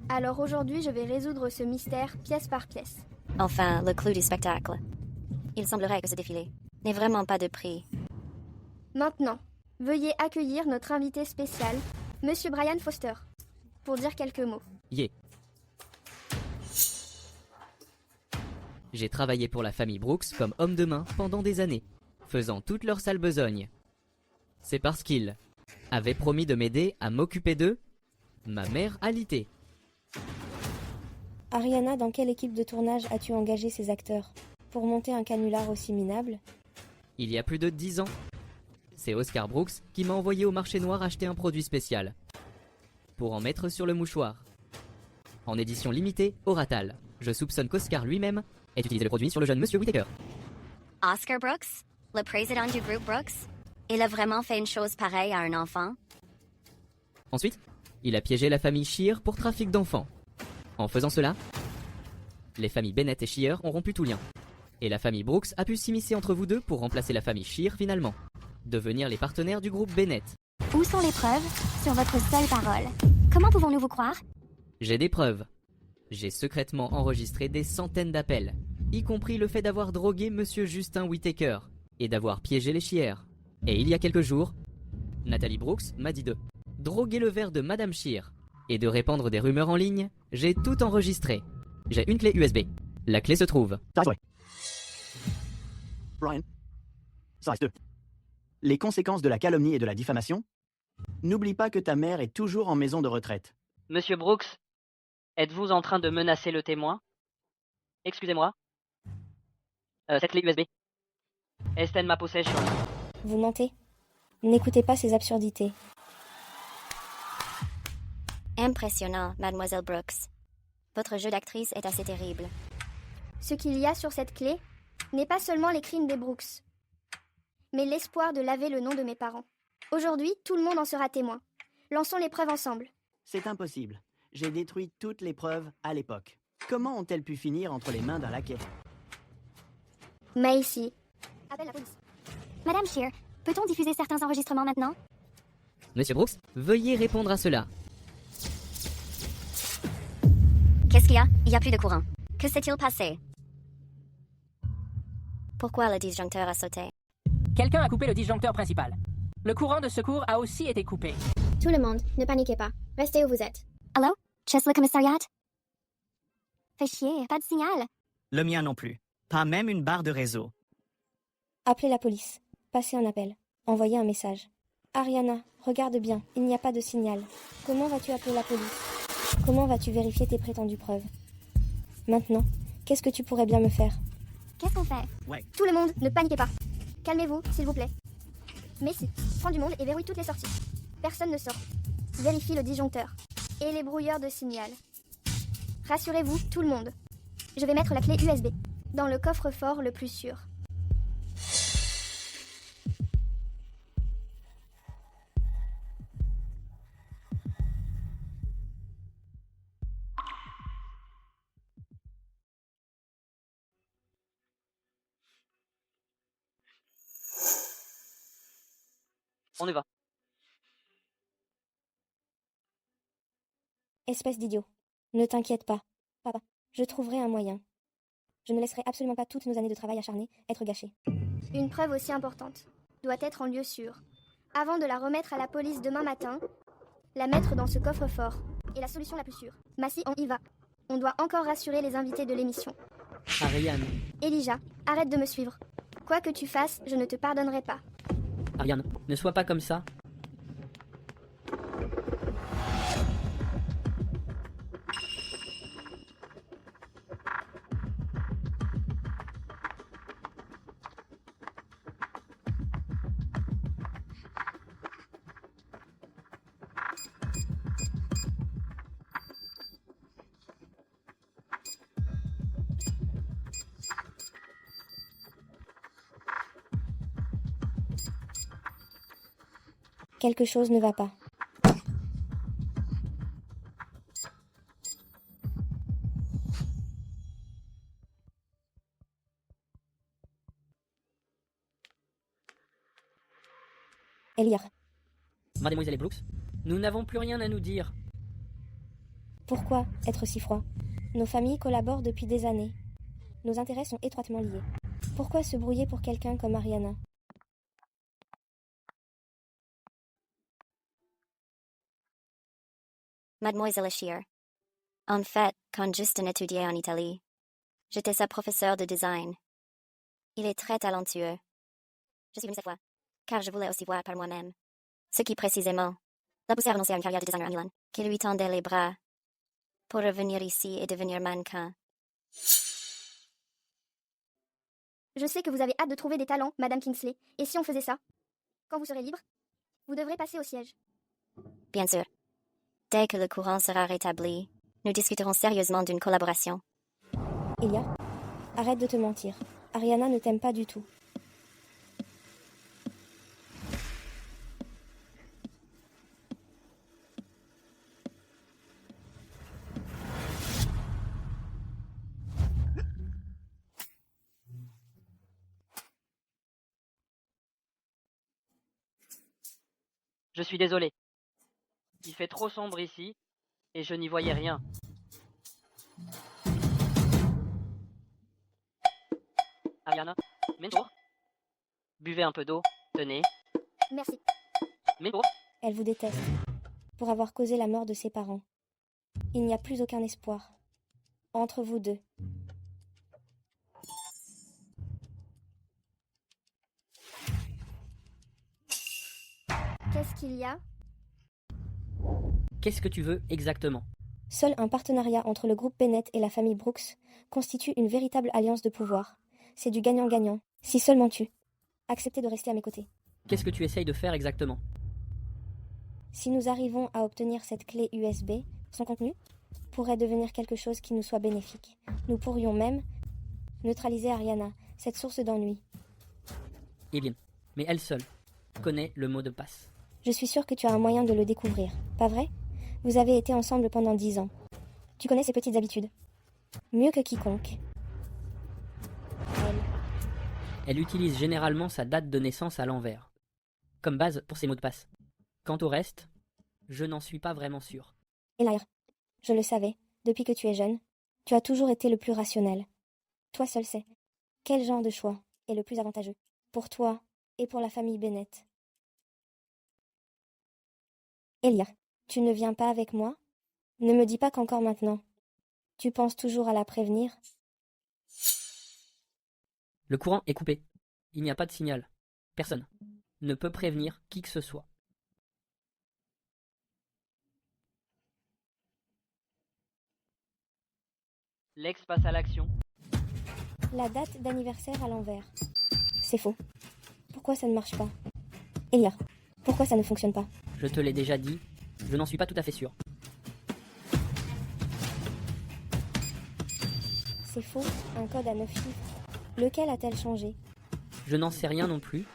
Alors aujourd'hui, je vais résoudre ce mystère pièce par pièce. Enfin, le clou du spectacle. Il semblerait que ce défilé n'ait vraiment pas de prix. Maintenant, veuillez accueillir notre invité spécial, Monsieur Brian Foster, pour dire quelques mots. Yeah. J'ai travaillé pour la famille Brooks comme homme de main pendant des années, faisant toute leur sale besogne. C'est parce qu'ils avaient promis de m'aider à m'occuper d'eux, ma mère alitée. Ariana, dans quelle équipe de tournage as-tu engagé ces acteurs pour monter un canular aussi minable? Il y a plus de 10 ans, c'est Oscar Brooks qui m'a envoyé au marché noir acheter un produit spécial pour en mettre sur le mouchoir. En édition limitée, Oratal. Je soupçonne qu'Oscar lui-même ait utilisé le produit sur le jeune Monsieur Whittaker. Oscar Brooks, le président du groupe Brooks, il a vraiment fait une chose pareille à un enfant? Ensuite, il a piégé la famille Shear pour trafic d'enfants. En faisant cela, les familles Bennett et Shear ont rompu tout lien. Et la famille Brooks a pu s'immiscer entre vous deux pour remplacer la famille Shear finalement. Devenir les partenaires du groupe Bennett. Où sont les preuves sur votre seule parole? Comment pouvons-nous vous croire? J'ai des preuves. J'ai secrètement enregistré des centaines d'appels, y compris le fait d'avoir drogué Monsieur Justin Whittaker et d'avoir piégé les Shear. Et il y a quelques jours, Nathalie Brooks m'a dit de droguer le verre de Madame Shear et de répandre des rumeurs en ligne. J'ai tout enregistré. J'ai une clé USB. La clé se trouve. Brian, ça reste deux. Les conséquences de la calomnie et de la diffamation? N'oublie pas que ta mère est toujours en maison de retraite. Monsieur Brooks, êtes-vous en train de menacer le témoin? Excusez-moi. Cette clé USB. Est-elle ma possession? Vous mentez? N'écoutez pas ces absurdités. Impressionnant, Mademoiselle Brooks. Votre jeu d'actrice est assez terrible. Ce qu'il y a sur cette clé n'est pas seulement les crimes des Brooks, mais l'espoir de laver le nom de mes parents. Aujourd'hui, tout le monde en sera témoin. Lançons les preuves ensemble. C'est impossible. J'ai détruit toutes les preuves à l'époque. Comment ont-elles pu finir entre les mains d'un laquais? Macy, appelle la police. Madame Shear, peut-on diffuser certains enregistrements maintenant? Monsieur Brooks, veuillez répondre à cela. Qu'est-ce qu'il y a? Il n'y a plus de courant. Que s'est-il passé? Pourquoi le disjoncteur a sauté? Quelqu'un a coupé le disjoncteur principal. Le courant de secours a aussi été coupé. Tout le monde, ne paniquez pas. Restez où vous êtes. Allô? Chess le commissariat? Fait chier, pas de signal. Le mien non plus. Pas même une barre de réseau. Appelez la police. Passez un appel. Envoyez un message. Ariana, regarde bien, il n'y a pas de signal. Comment vas-tu appeler la police? Comment vas-tu vérifier tes prétendues preuves? Maintenant, qu'est-ce que tu pourrais bien me faire? Qu'est-ce qu'on fait? Tout le monde, ne paniquez pas. Calmez-vous, s'il vous plaît. Macy, prends du monde et verrouille toutes les sorties. Personne ne sort. Vérifie le disjoncteur et les brouilleurs de signal. Rassurez-vous, tout le monde. Je vais mettre la clé USB dans le coffre-fort le plus sûr. On y va. Espèce d'idiot. Ne t'inquiète pas. Papa, je trouverai un moyen. Je ne laisserai absolument pas toutes nos années de travail acharné être gâchées. Une preuve aussi importante doit être en lieu sûr. Avant de la remettre à la police demain matin, la mettre dans ce coffre-fort est la solution la plus sûre. Massy, on y va. On doit encore rassurer les invités de l'émission. Ariane, Elijah, arrête de me suivre. Quoi que tu fasses, je ne te pardonnerai pas. Ariane, ne sois pas comme ça. Quelque chose ne va pas. Elia, Mademoiselle Brooks, nous n'avons plus rien à nous dire. pourquoi être si froid? Nos familles collaborent depuis des années. Nos intérêts sont étroitement liés. Pourquoi se brouiller pour quelqu'un comme Ariana? Mademoiselle Shear. En fait, quand Justin étudiait en Italie, j'étais sa professeure de design. Il est très talentueux. Je suis venue cette fois, car je voulais aussi voir par moi-même ce qui précisément l'a poussé à renoncer à une carrière de designer à Milan, qui lui tendait les bras pour revenir ici et devenir mannequin. Je sais que vous avez hâte de trouver des talents, Madame Kingsley. Et si on faisait ça? Quand vous serez libre, vous devrez passer au siège. Bien sûr. Dès que le courant sera rétabli, nous discuterons sérieusement d'une collaboration. Elia, arrête de te mentir. Ariana ne t'aime pas du tout. Je suis désolé. Il fait trop sombre ici, et je n'y voyais rien. Ariana, Mentor. Buvez un peu d'eau, tenez. Merci. Mentor. Elle vous déteste pour avoir causé la mort de ses parents. Il n'y a plus aucun espoir entre vous deux. Qu'est-ce qu'il y a? Qu'est-ce que tu veux exactement? Seul un partenariat entre le groupe Bennett et la famille Brooks constitue une véritable alliance de pouvoir. C'est du gagnant-gagnant. Si seulement tu acceptais de rester à mes côtés. Qu'est-ce que tu essayes de faire exactement? Si nous arrivons à obtenir cette clé USB, son contenu pourrait devenir quelque chose qui nous soit bénéfique. Nous pourrions même neutraliser Ariana, cette source d'ennui. Eh bien, mais elle seule connaît le mot de passe. Je suis sûre que tu as un moyen de le découvrir, pas vrai? Vous avez été ensemble pendant 10 ans. Tu connais ses petites habitudes. Mieux que quiconque. Elle utilise généralement sa date de naissance à l'envers, comme base pour ses mots de passe. Quant au reste, je n'en suis pas vraiment sûr. Elaire, je le savais, depuis que tu es jeune, tu as toujours été le plus rationnel. Toi seul sais quel genre de choix est le plus avantageux pour toi et pour la famille Bennett. Elia, tu ne viens pas avec moi? Ne me dis pas qu'encore maintenant. Tu penses toujours à la prévenir? Le courant est coupé. Il n'y a pas de signal. Personne ne peut prévenir qui que ce soit. Lex passe à l'action. La date d'anniversaire à l'envers. C'est faux. Pourquoi ça ne marche pas? Elia, pourquoi ça ne fonctionne pas? Je te l'ai déjà dit, je n'en suis pas tout à fait sûr. C'est faux, un code à 9 chiffres. Lequel a-t-elle changé? Je n'en sais rien non plus.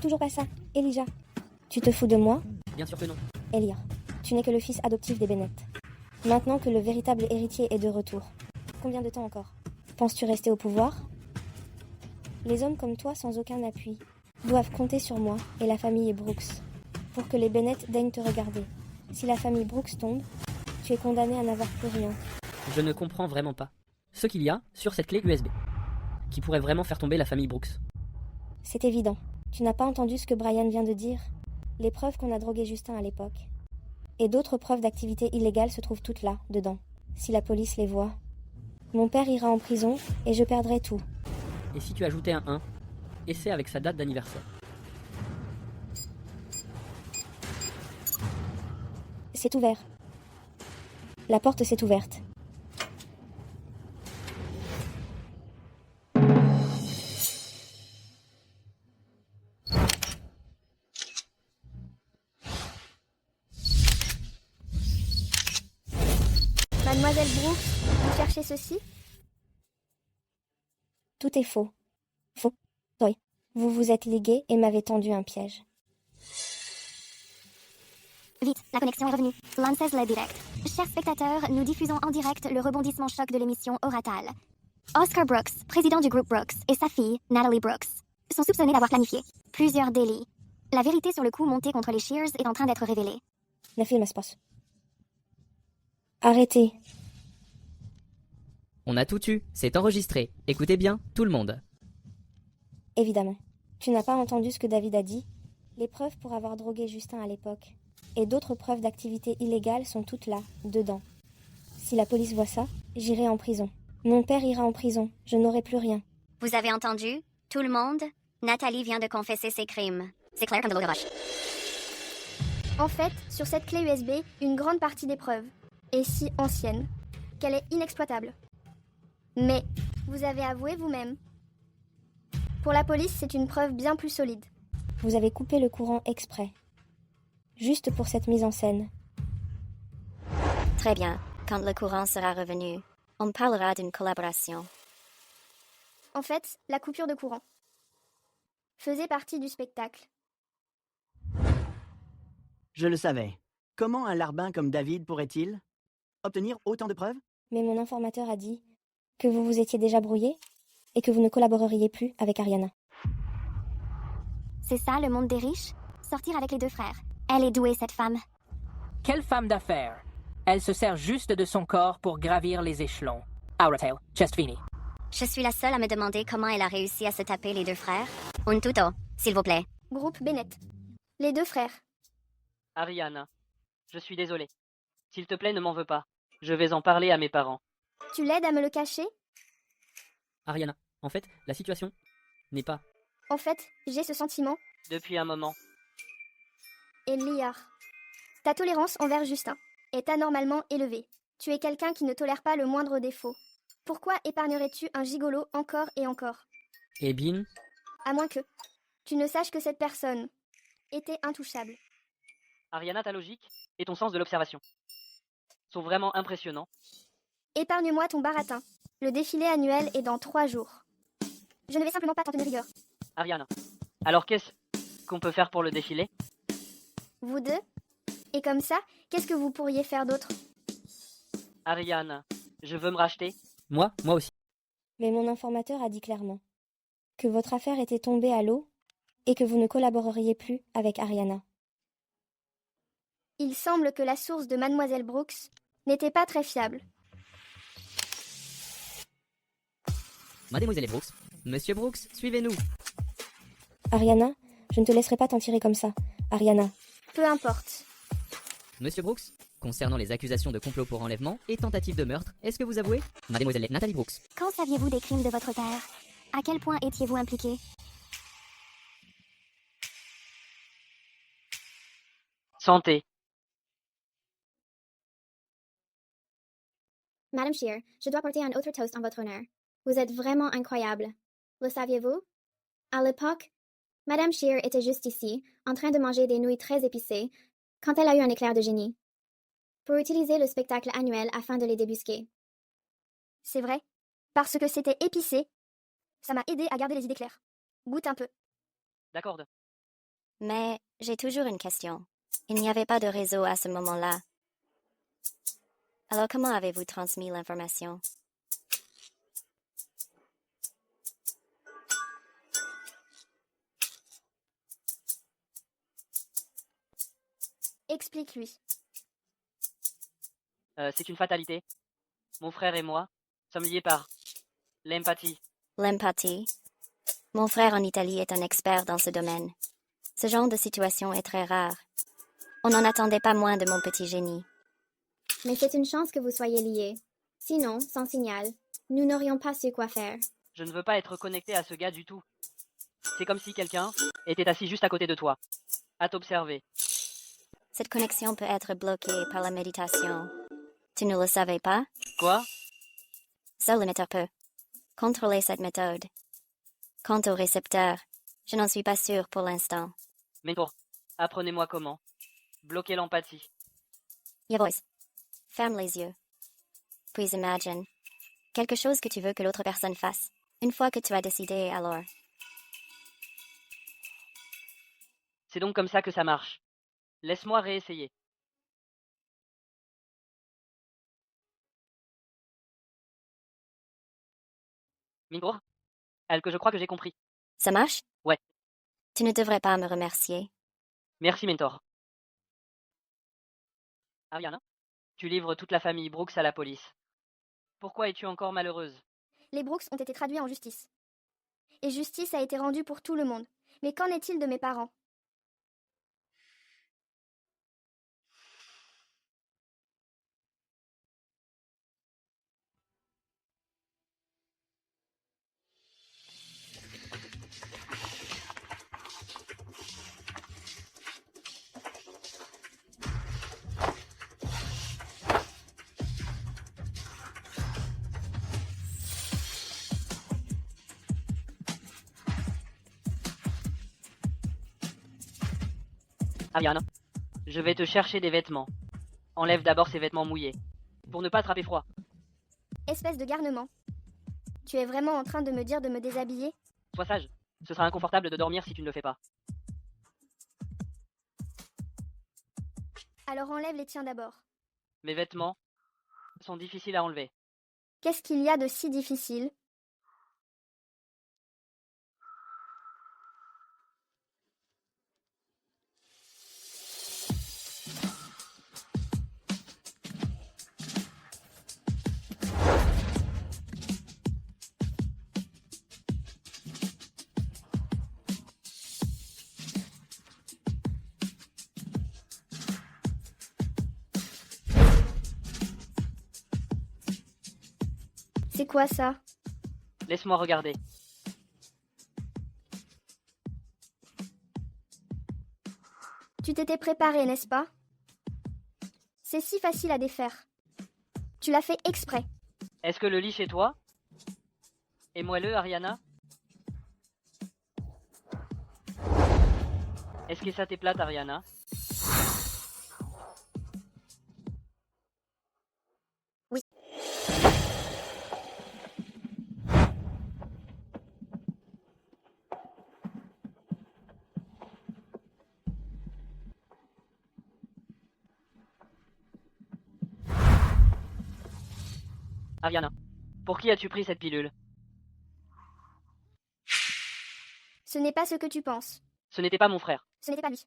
Toujours pas ça, Elijah. Tu te fous de moi? Bien sûr que non. Elia, tu n'es que le fils adoptif des Bennett. Maintenant que le véritable héritier est de retour, combien de temps encore? Penses-tu rester au pouvoir? Les hommes comme toi, sans aucun appui, doivent compter sur moi et la famille Brooks pour que les Bennett daignent te regarder. Si la famille Brooks tombe, tu es condamné à n'avoir plus rien. Je ne comprends vraiment pas ce qu'il y a sur cette clé USB qui pourrait vraiment faire tomber la famille Brooks. C'est évident. Tu n'as pas entendu ce que Brian vient de dire? Les preuves qu'on a drogué Justin à l'époque. Et d'autres preuves d'activité illégale se trouvent toutes là, dedans. Si la police les voit, mon père ira en prison et je perdrai tout. Et si tu ajoutais un 1, et c'est avec sa date d'anniversaire. C'est ouvert. La porte s'est ouverte. Mademoiselle Brooks, vous cherchez ceci? Tout est faux. Faux. Oui. Vous vous êtes ligués et m'avez tendu un piège. Vite, la connexion est revenue. Lances le direct. Chers spectateurs, nous diffusons en direct le rebondissement choc de l'émission Oratal. Oscar Brooks, président du groupe Brooks, et sa fille, Natalie Brooks, sont soupçonnés d'avoir planifié plusieurs délits. La vérité sur le coup monté contre les Shears est en train d'être révélée. La film se passe. Arrêtez. On a tout eu, c'est enregistré. Écoutez bien, tout le monde. Évidemment. Tu n'as pas entendu ce que David a dit? Les preuves pour avoir drogué Justin à l'époque. Et d'autres preuves d'activité illégale sont toutes là, dedans. Si la police voit ça, j'irai en prison. Mon père ira en prison, je n'aurai plus rien. Vous avez entendu? Tout le monde? Nathalie vient de confesser ses crimes. C'est clair comme de l'eau de roche. En fait, sur cette clé USB, une grande partie des preuves est si ancienne qu'elle est inexploitable. Mais vous avez avoué vous-même. Pour la police, c'est une preuve bien plus solide. Vous avez coupé le courant exprès. Juste pour cette mise en scène. Très bien. Quand le courant sera revenu, on parlera d'une collaboration. En fait, la coupure de courant faisait partie du spectacle. Je le savais. Comment un larbin comme David pourrait-il obtenir autant de preuves? Mais mon informateur a dit que vous vous étiez déjà brouillé et que vous ne collaboreriez plus avec Ariana. C'est ça le monde des riches? Sortir avec les deux frères. Elle est douée, cette femme. Quelle femme d'affaires? Elle se sert juste de son corps pour gravir les échelons. Auratail, chest fini. Je suis la seule à me demander comment elle a réussi à se taper les deux frères. Un tuto, s'il vous plaît. Groupe Bennett. Les deux frères. Ariane, je suis désolé. S'il te plaît, ne m'en veux pas. Je vais en parler à mes parents. Tu l'aides à me le cacher? Ariana, en fait, la situation n'est pas... En fait, j'ai ce sentiment. Depuis un moment. Et liard. Ta tolérance envers Justin est anormalement élevée. Tu es quelqu'un qui ne tolère pas le moindre défaut. Pourquoi épargnerais-tu un gigolo encore et encore? Et Bean? À moins que tu ne saches que cette personne était intouchable. Ariana, ta logique et ton sens de l'observation sont vraiment impressionnants. Épargne-moi ton baratin. Le défilé annuel est dans 3 jours. Je ne vais simplement pas t'en tenir rigueur. Ariane, alors qu'est-ce qu'on peut faire pour le défilé? Vous deux? Et comme ça, qu'est-ce que vous pourriez faire d'autre? Ariane, je veux me racheter. Moi aussi. Mais mon informateur a dit clairement que votre affaire était tombée à l'eau et que vous ne collaboreriez plus avec Ariana. Il semble que la source de Mademoiselle Brooks n'était pas très fiable. Mademoiselle Brooks, Monsieur Brooks, suivez-nous. Ariana, je ne te laisserai pas t'en tirer comme ça. Ariana. Peu importe. Monsieur Brooks, concernant les accusations de complot pour enlèvement et tentative de meurtre, est-ce que vous avouez? Mademoiselle Nathalie Brooks. Quand saviez-vous des crimes de votre père? À quel point étiez-vous impliqué? Santé. Madame Shear, je dois porter un autre toast en votre honneur. Vous êtes vraiment incroyable. Le saviez-vous? À l'époque, Madame Shear était juste ici, en train de manger des nouilles très épicées, quand elle a eu un éclair de génie. Pour utiliser le spectacle annuel afin de les débusquer. C'est vrai. Parce que c'était épicé, ça m'a aidé à garder les idées claires. Goûte un peu. D'accord. Mais j'ai toujours une question. Il n'y avait pas de réseau à ce moment-là. Alors comment avez-vous transmis l'information? Explique-lui. C'est une fatalité. Mon frère et moi sommes liés par l'empathie. L'empathie. Mon frère en Italie est un expert dans ce domaine. Ce genre de situation est très rare. On n'en attendait pas moins de mon petit génie. Mais c'est une chance que vous soyez liés. Sinon, sans signal, nous n'aurions pas su quoi faire. Je ne veux pas être connecté à ce gars du tout. C'est comme si quelqu'un était assis juste à côté de toi, à t'observer. Cette connexion peut être bloquée par la méditation. Tu ne le savais pas? Quoi? Seul le metteur peut contrôler cette méthode. Quant au récepteur, je n'en suis pas sûre pour l'instant. Mentor, apprenez-moi comment. Bloquer l'empathie. Your voice. Ferme les yeux. Puis imagine. Quelque chose que tu veux que l'autre personne fasse. Une fois que tu as décidé, alors. C'est donc comme ça que ça marche. Laisse-moi réessayer. Mingo, que je crois que j'ai compris. Ça marche? Ouais. Tu ne devrais pas me remercier. Merci, Mentor. Ariana, tu livres toute la famille Brooks à la police. Pourquoi es-tu encore malheureuse? Les Brooks ont été traduits en justice. Et justice a été rendue pour tout le monde. Mais qu'en est-il de mes parents? Ariana, je vais te chercher des vêtements. Enlève d'abord ces vêtements mouillés, pour ne pas attraper froid. Espèce de garnement. Tu es vraiment en train de me dire de me déshabiller? Sois sage, ce sera inconfortable de dormir si tu ne le fais pas. Alors enlève les tiens d'abord. Mes vêtements sont difficiles à enlever. Qu'est-ce qu'il y a de si difficile? C'est quoi ça? Laisse-moi regarder. Tu t'étais préparé, n'est-ce pas? C'est si facile à défaire. Tu l'as fait exprès. Est-ce que le lit chez toi est moelleux, Ariana? Est-ce que ça t'est plate, Ariana? Oui. Ariana, pour qui as-tu pris cette pilule? Ce n'est pas ce que tu penses. Ce n'était pas mon frère. Ce n'était pas lui.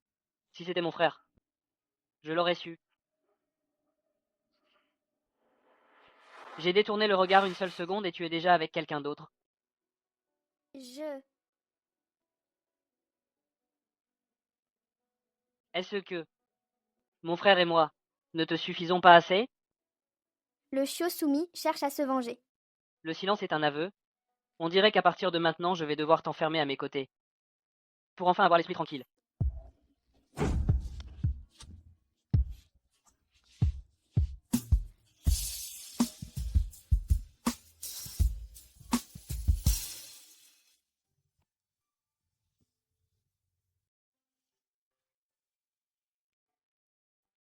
Si c'était mon frère, je l'aurais su. J'ai détourné le regard une seule seconde et tu es déjà avec quelqu'un d'autre. Est-ce que mon frère et moi ne te suffisons pas assez? Le chiot soumis cherche à se venger. Le silence est un aveu. On dirait qu'à partir de maintenant, je vais devoir t'enfermer à mes côtés. Pour enfin avoir l'esprit tranquille.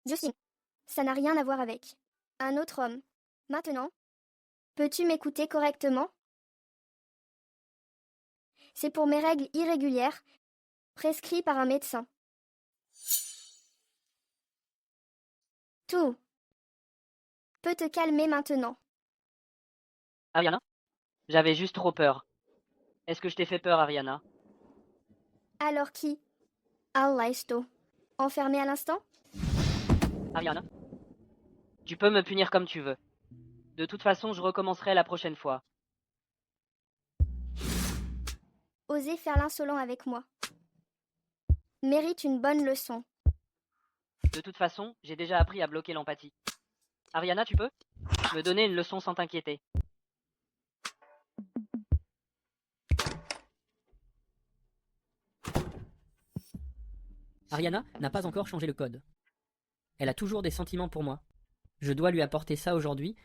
Justin, ça n'a rien à voir avec un autre homme. Maintenant, peux-tu m'écouter correctement? C'est pour mes règles irrégulières, prescrites par un médecin. Tout peut te calmer maintenant. Ariana? J'avais juste trop peur. Est-ce que je t'ai fait peur, Ariana? Alors qui? Allaisto. Enfermé à l'instant? Ariana? Tu peux me punir comme tu veux. De toute façon, je recommencerai la prochaine fois. Oser faire l'insolent avec moi. Mérite une bonne leçon. De toute façon, j'ai déjà appris à bloquer l'empathie. Ariana, tu peux me donner une leçon sans t'inquiéter? Ariana n'a pas encore changé le code. Elle a toujours des sentiments pour moi. Je dois lui apporter ça aujourd'hui.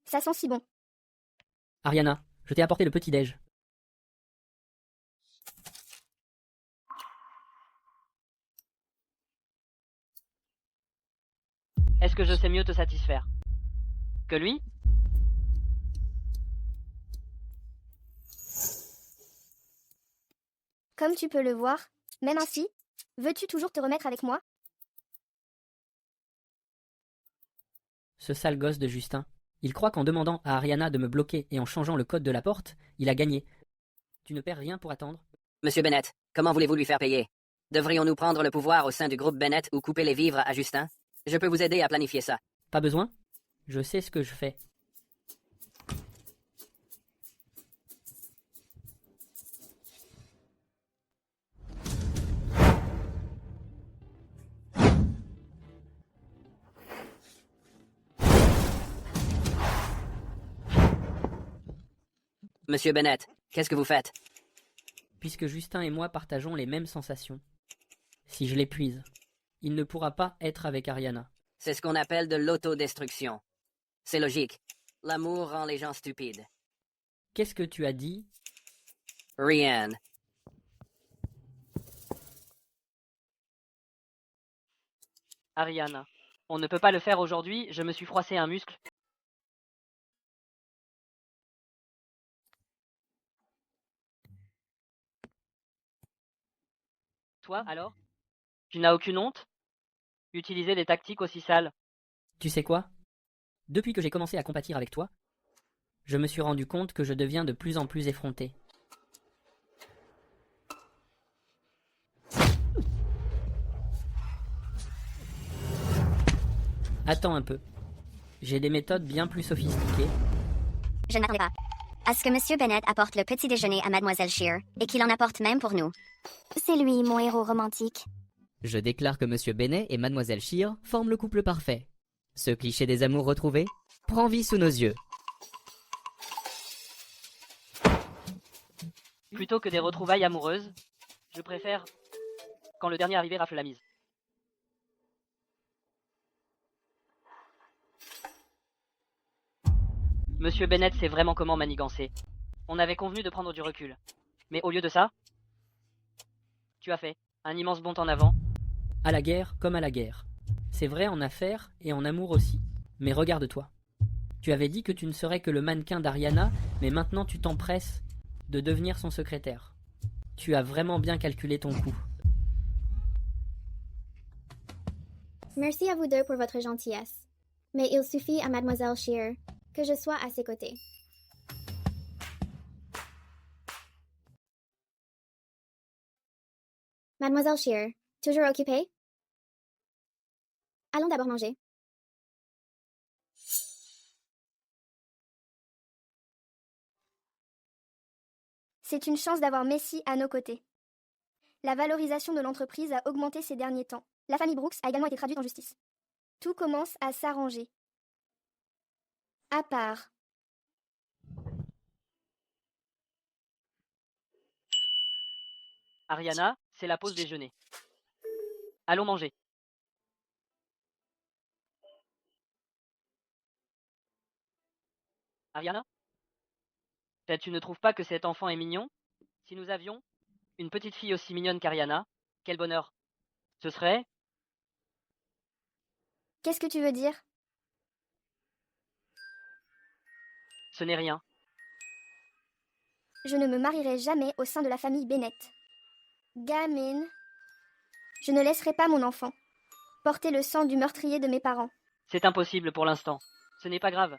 Ça sent si bon. Ariana, je t'ai apporté le petit-déj. Est-ce que je sais mieux te satisfaire que lui? Comme tu peux le voir, même ainsi, veux-tu toujours te remettre avec moi? Ce sale gosse de Justin. Il croit qu'en demandant à Ariana de me bloquer et en changeant le code de la porte, il a gagné. Tu ne perds rien pour attendre. Monsieur Bennett, comment voulez-vous lui faire payer? Devrions-nous prendre le pouvoir au sein du groupe Bennett ou couper les vivres à Justin? Je peux vous aider à planifier ça. Pas besoin. Je sais ce que je fais. Monsieur Bennett, qu'est-ce que vous faites? Puisque Justin et moi partageons les mêmes sensations. Si je l'épuise, il ne pourra pas être avec Ariana. C'est ce qu'on appelle de l'autodestruction. C'est logique. L'amour rend les gens stupides. Qu'est-ce que tu as dit? Rien. Ariana, on ne peut pas le faire aujourd'hui, je me suis froissé un muscle. Toi, alors? Tu n'as aucune honte? Utiliser des tactiques aussi sales? Tu sais quoi? Depuis que j'ai commencé à compatir avec toi, je me suis rendu compte que je deviens de plus en plus effronté. Attends un peu. J'ai des méthodes bien plus sophistiquées. Je ne m'attendais pas à ce que Monsieur Bennett apporte le petit déjeuner à Mademoiselle Shear, et qu'il en apporte même pour nous. C'est lui, mon héros romantique. Je déclare que Monsieur Bennet et Mademoiselle Shear forment le couple parfait. Ce cliché des amours retrouvés prend vie sous nos yeux. Plutôt que des retrouvailles amoureuses, je préfère quand le dernier arrivé rafle la mise. Monsieur Bennet sait vraiment comment manigancer. On avait convenu de prendre du recul. Mais au lieu de ça, tu as fait un immense bond en avant. À la guerre comme à la guerre. C'est vrai en affaires et en amour aussi. Mais regarde-toi. Tu avais dit que tu ne serais que le mannequin d'Ariana, mais maintenant tu t'empresses de devenir son secrétaire. Tu as vraiment bien calculé ton coup. Merci à vous deux pour votre gentillesse. Mais il suffit à Mademoiselle Shear que je sois à ses côtés. Mademoiselle Shear, toujours occupée? Allons d'abord manger. C'est une chance d'avoir Messi à nos côtés. La valorisation de l'entreprise a augmenté ces derniers temps. La famille Brooks a également été traduite en justice. Tout commence à s'arranger. À part. Ariana, c'est la pause déjeuner. Allons manger. Ariana? Tu ne trouves pas que cet enfant est mignon? Si nous avions une petite fille aussi mignonne qu'Ariana, quel bonheur. Ce serait... Qu'est-ce que tu veux dire? Ce n'est rien. Je ne me marierai jamais au sein de la famille Bennett. Gamine. Je ne laisserai pas mon enfant porter le sang du meurtrier de mes parents. C'est impossible pour l'instant. Ce n'est pas grave.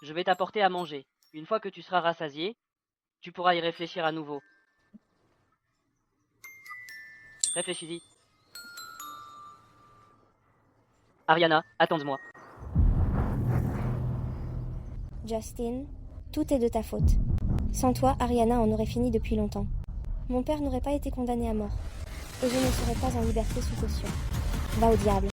Je vais t'apporter à manger. Une fois que tu seras rassasié, tu pourras y réfléchir à nouveau. Réfléchis-y. Ariana, attends-moi. Justin, tout est de ta faute. Sans toi, Ariana en aurait fini depuis longtemps. Mon père n'aurait pas été condamné à mort. Et je ne serais pas en liberté sous caution. Va au diable.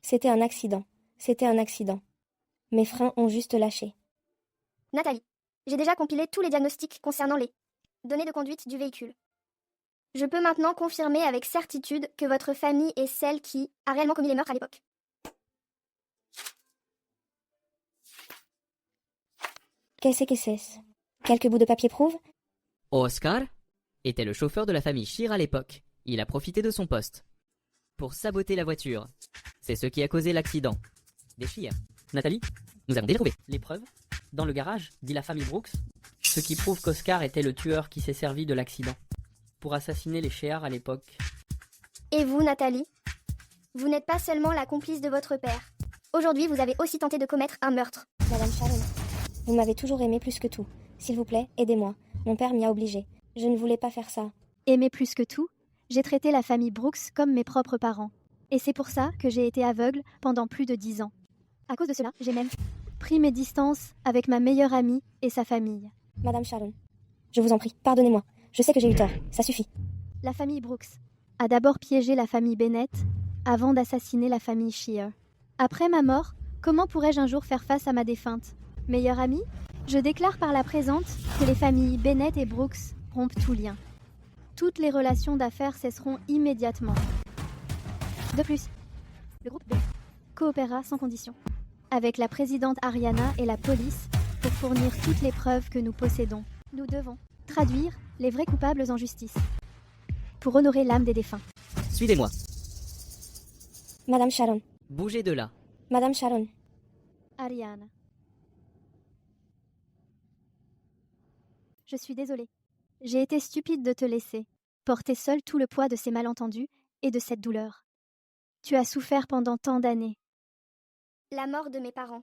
C'était un accident. C'était un accident. Mes freins ont juste lâché. Nathalie, j'ai déjà compilé tous les diagnostics concernant les données de conduite du véhicule. Je peux maintenant confirmer avec certitude que votre famille est celle qui a réellement commis les meurtres à l'époque. Qu'est-ce que c'est? Quelques bouts de papier prouvent? Oscar était le chauffeur de la famille Shear à l'époque. Il a profité de son poste pour saboter la voiture. C'est ce qui a causé l'accident. Des Shear. Nathalie, nous avons déjà trouvé les preuves dans le garage, dit la famille Brooks, ce qui prouve qu'Oscar était le tueur qui s'est servi de l'accident pour assassiner les Shear à l'époque. Et vous, Nathalie? Vous n'êtes pas seulement la complice de votre père. Aujourd'hui, vous avez aussi tenté de commettre un meurtre. Madame Sharon, vous m'avez toujours aimé plus que tout. S'il vous plaît, aidez-moi. Mon père m'y a obligé. Je ne voulais pas faire ça. Aimer plus que tout, j'ai traité la famille Brooks comme mes propres parents. Et c'est pour ça que j'ai été aveugle pendant plus de 10 ans. À cause de cela, j'ai même pris mes distances avec ma meilleure amie et sa famille. Madame Sharon, je vous en prie, pardonnez-moi. Je sais que j'ai eu tort, ça suffit. La famille Brooks a d'abord piégé la famille Bennett avant d'assassiner la famille Shear. Après ma mort, comment pourrais-je un jour faire face à ma défunte meilleure amie? Je déclare par la présente que les familles Bennett et Brooks rompent tout lien. Toutes les relations d'affaires cesseront immédiatement. De plus, le groupe B coopérera sans condition avec la présidente Ariana et la police pour fournir toutes les preuves que nous possédons. Nous devons traduire les vrais coupables en justice pour honorer l'âme des défunts. Suivez-moi. Madame Sharon. Bougez de là. Madame Sharon. Ariana. Je suis désolée. J'ai été stupide de te laisser porter seule tout le poids de ces malentendus et de cette douleur. Tu as souffert pendant tant d'années. La mort de mes parents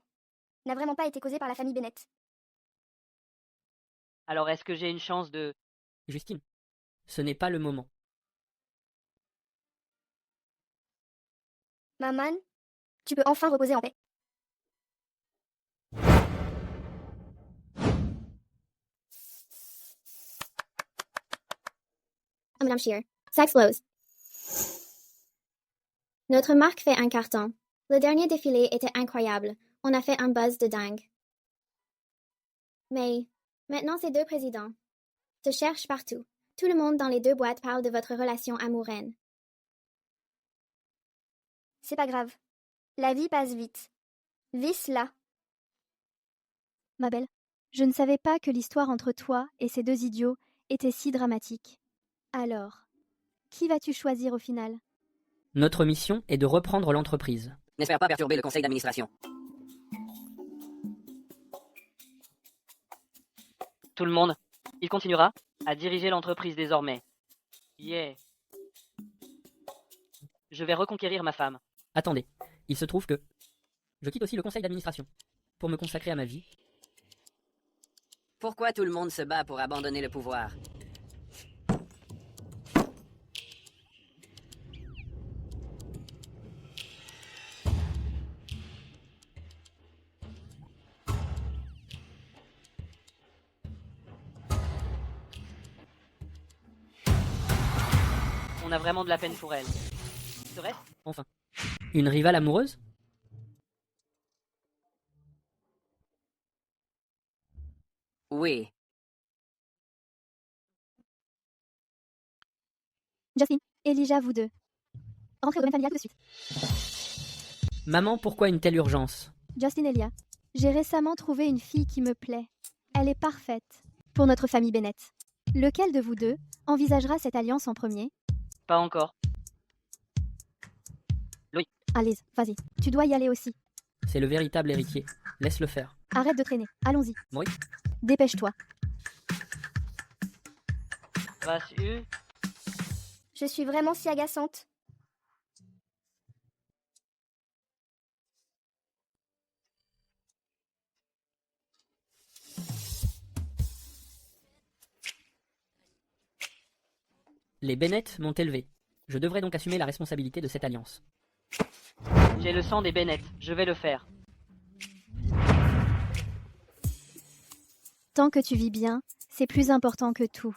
n'a vraiment pas été causée par la famille Bennett. Alors est-ce que j'ai une chance de... Justine, ce n'est pas le moment. Maman, tu peux enfin reposer en paix. Madame Shear, ça explose. Notre marque fait un carton. Le dernier défilé était incroyable. On a fait un buzz de dingue. Mais maintenant, ces deux présidents te cherchent partout. Tout le monde dans les deux boîtes parle de votre relation amoureuse. C'est pas grave. La vie passe vite. Vis cela. Ma belle, je ne savais pas que l'histoire entre toi et ces deux idiots était si dramatique. Alors, qui vas-tu choisir au final? Notre mission est de reprendre l'entreprise. N'espère pas perturber le conseil d'administration. Tout le monde, il continuera à diriger l'entreprise désormais. Yeah. Je vais reconquérir ma femme. Attendez, il se trouve que je quitte aussi le conseil d'administration pour me consacrer à ma vie. Pourquoi tout le monde se bat pour abandonner le pouvoir? On a vraiment de la peine pour elle. Serait-ce? Enfin, une rivale amoureuse? Oui. Justin, Elijah, vous deux. Rentrez au domaine familial tout de suite. Maman, pourquoi une telle urgence? Justin, Elia, j'ai récemment trouvé une fille qui me plaît. Elle est parfaite pour notre famille Bennett. Lequel de vous deux envisagera cette alliance en premier? Pas encore. Louis. Allez, vas-y, tu dois y aller aussi. C'est le véritable héritier. Laisse-le faire. Arrête de traîner, allons-y. Oui. Dépêche-toi. Vas-y. Je suis vraiment si agaçante. Les Bennett m'ont élevé. Je devrais donc assumer la responsabilité de cette alliance. J'ai le sang des Bennett, je vais le faire. Tant que tu vis bien, c'est plus important que tout.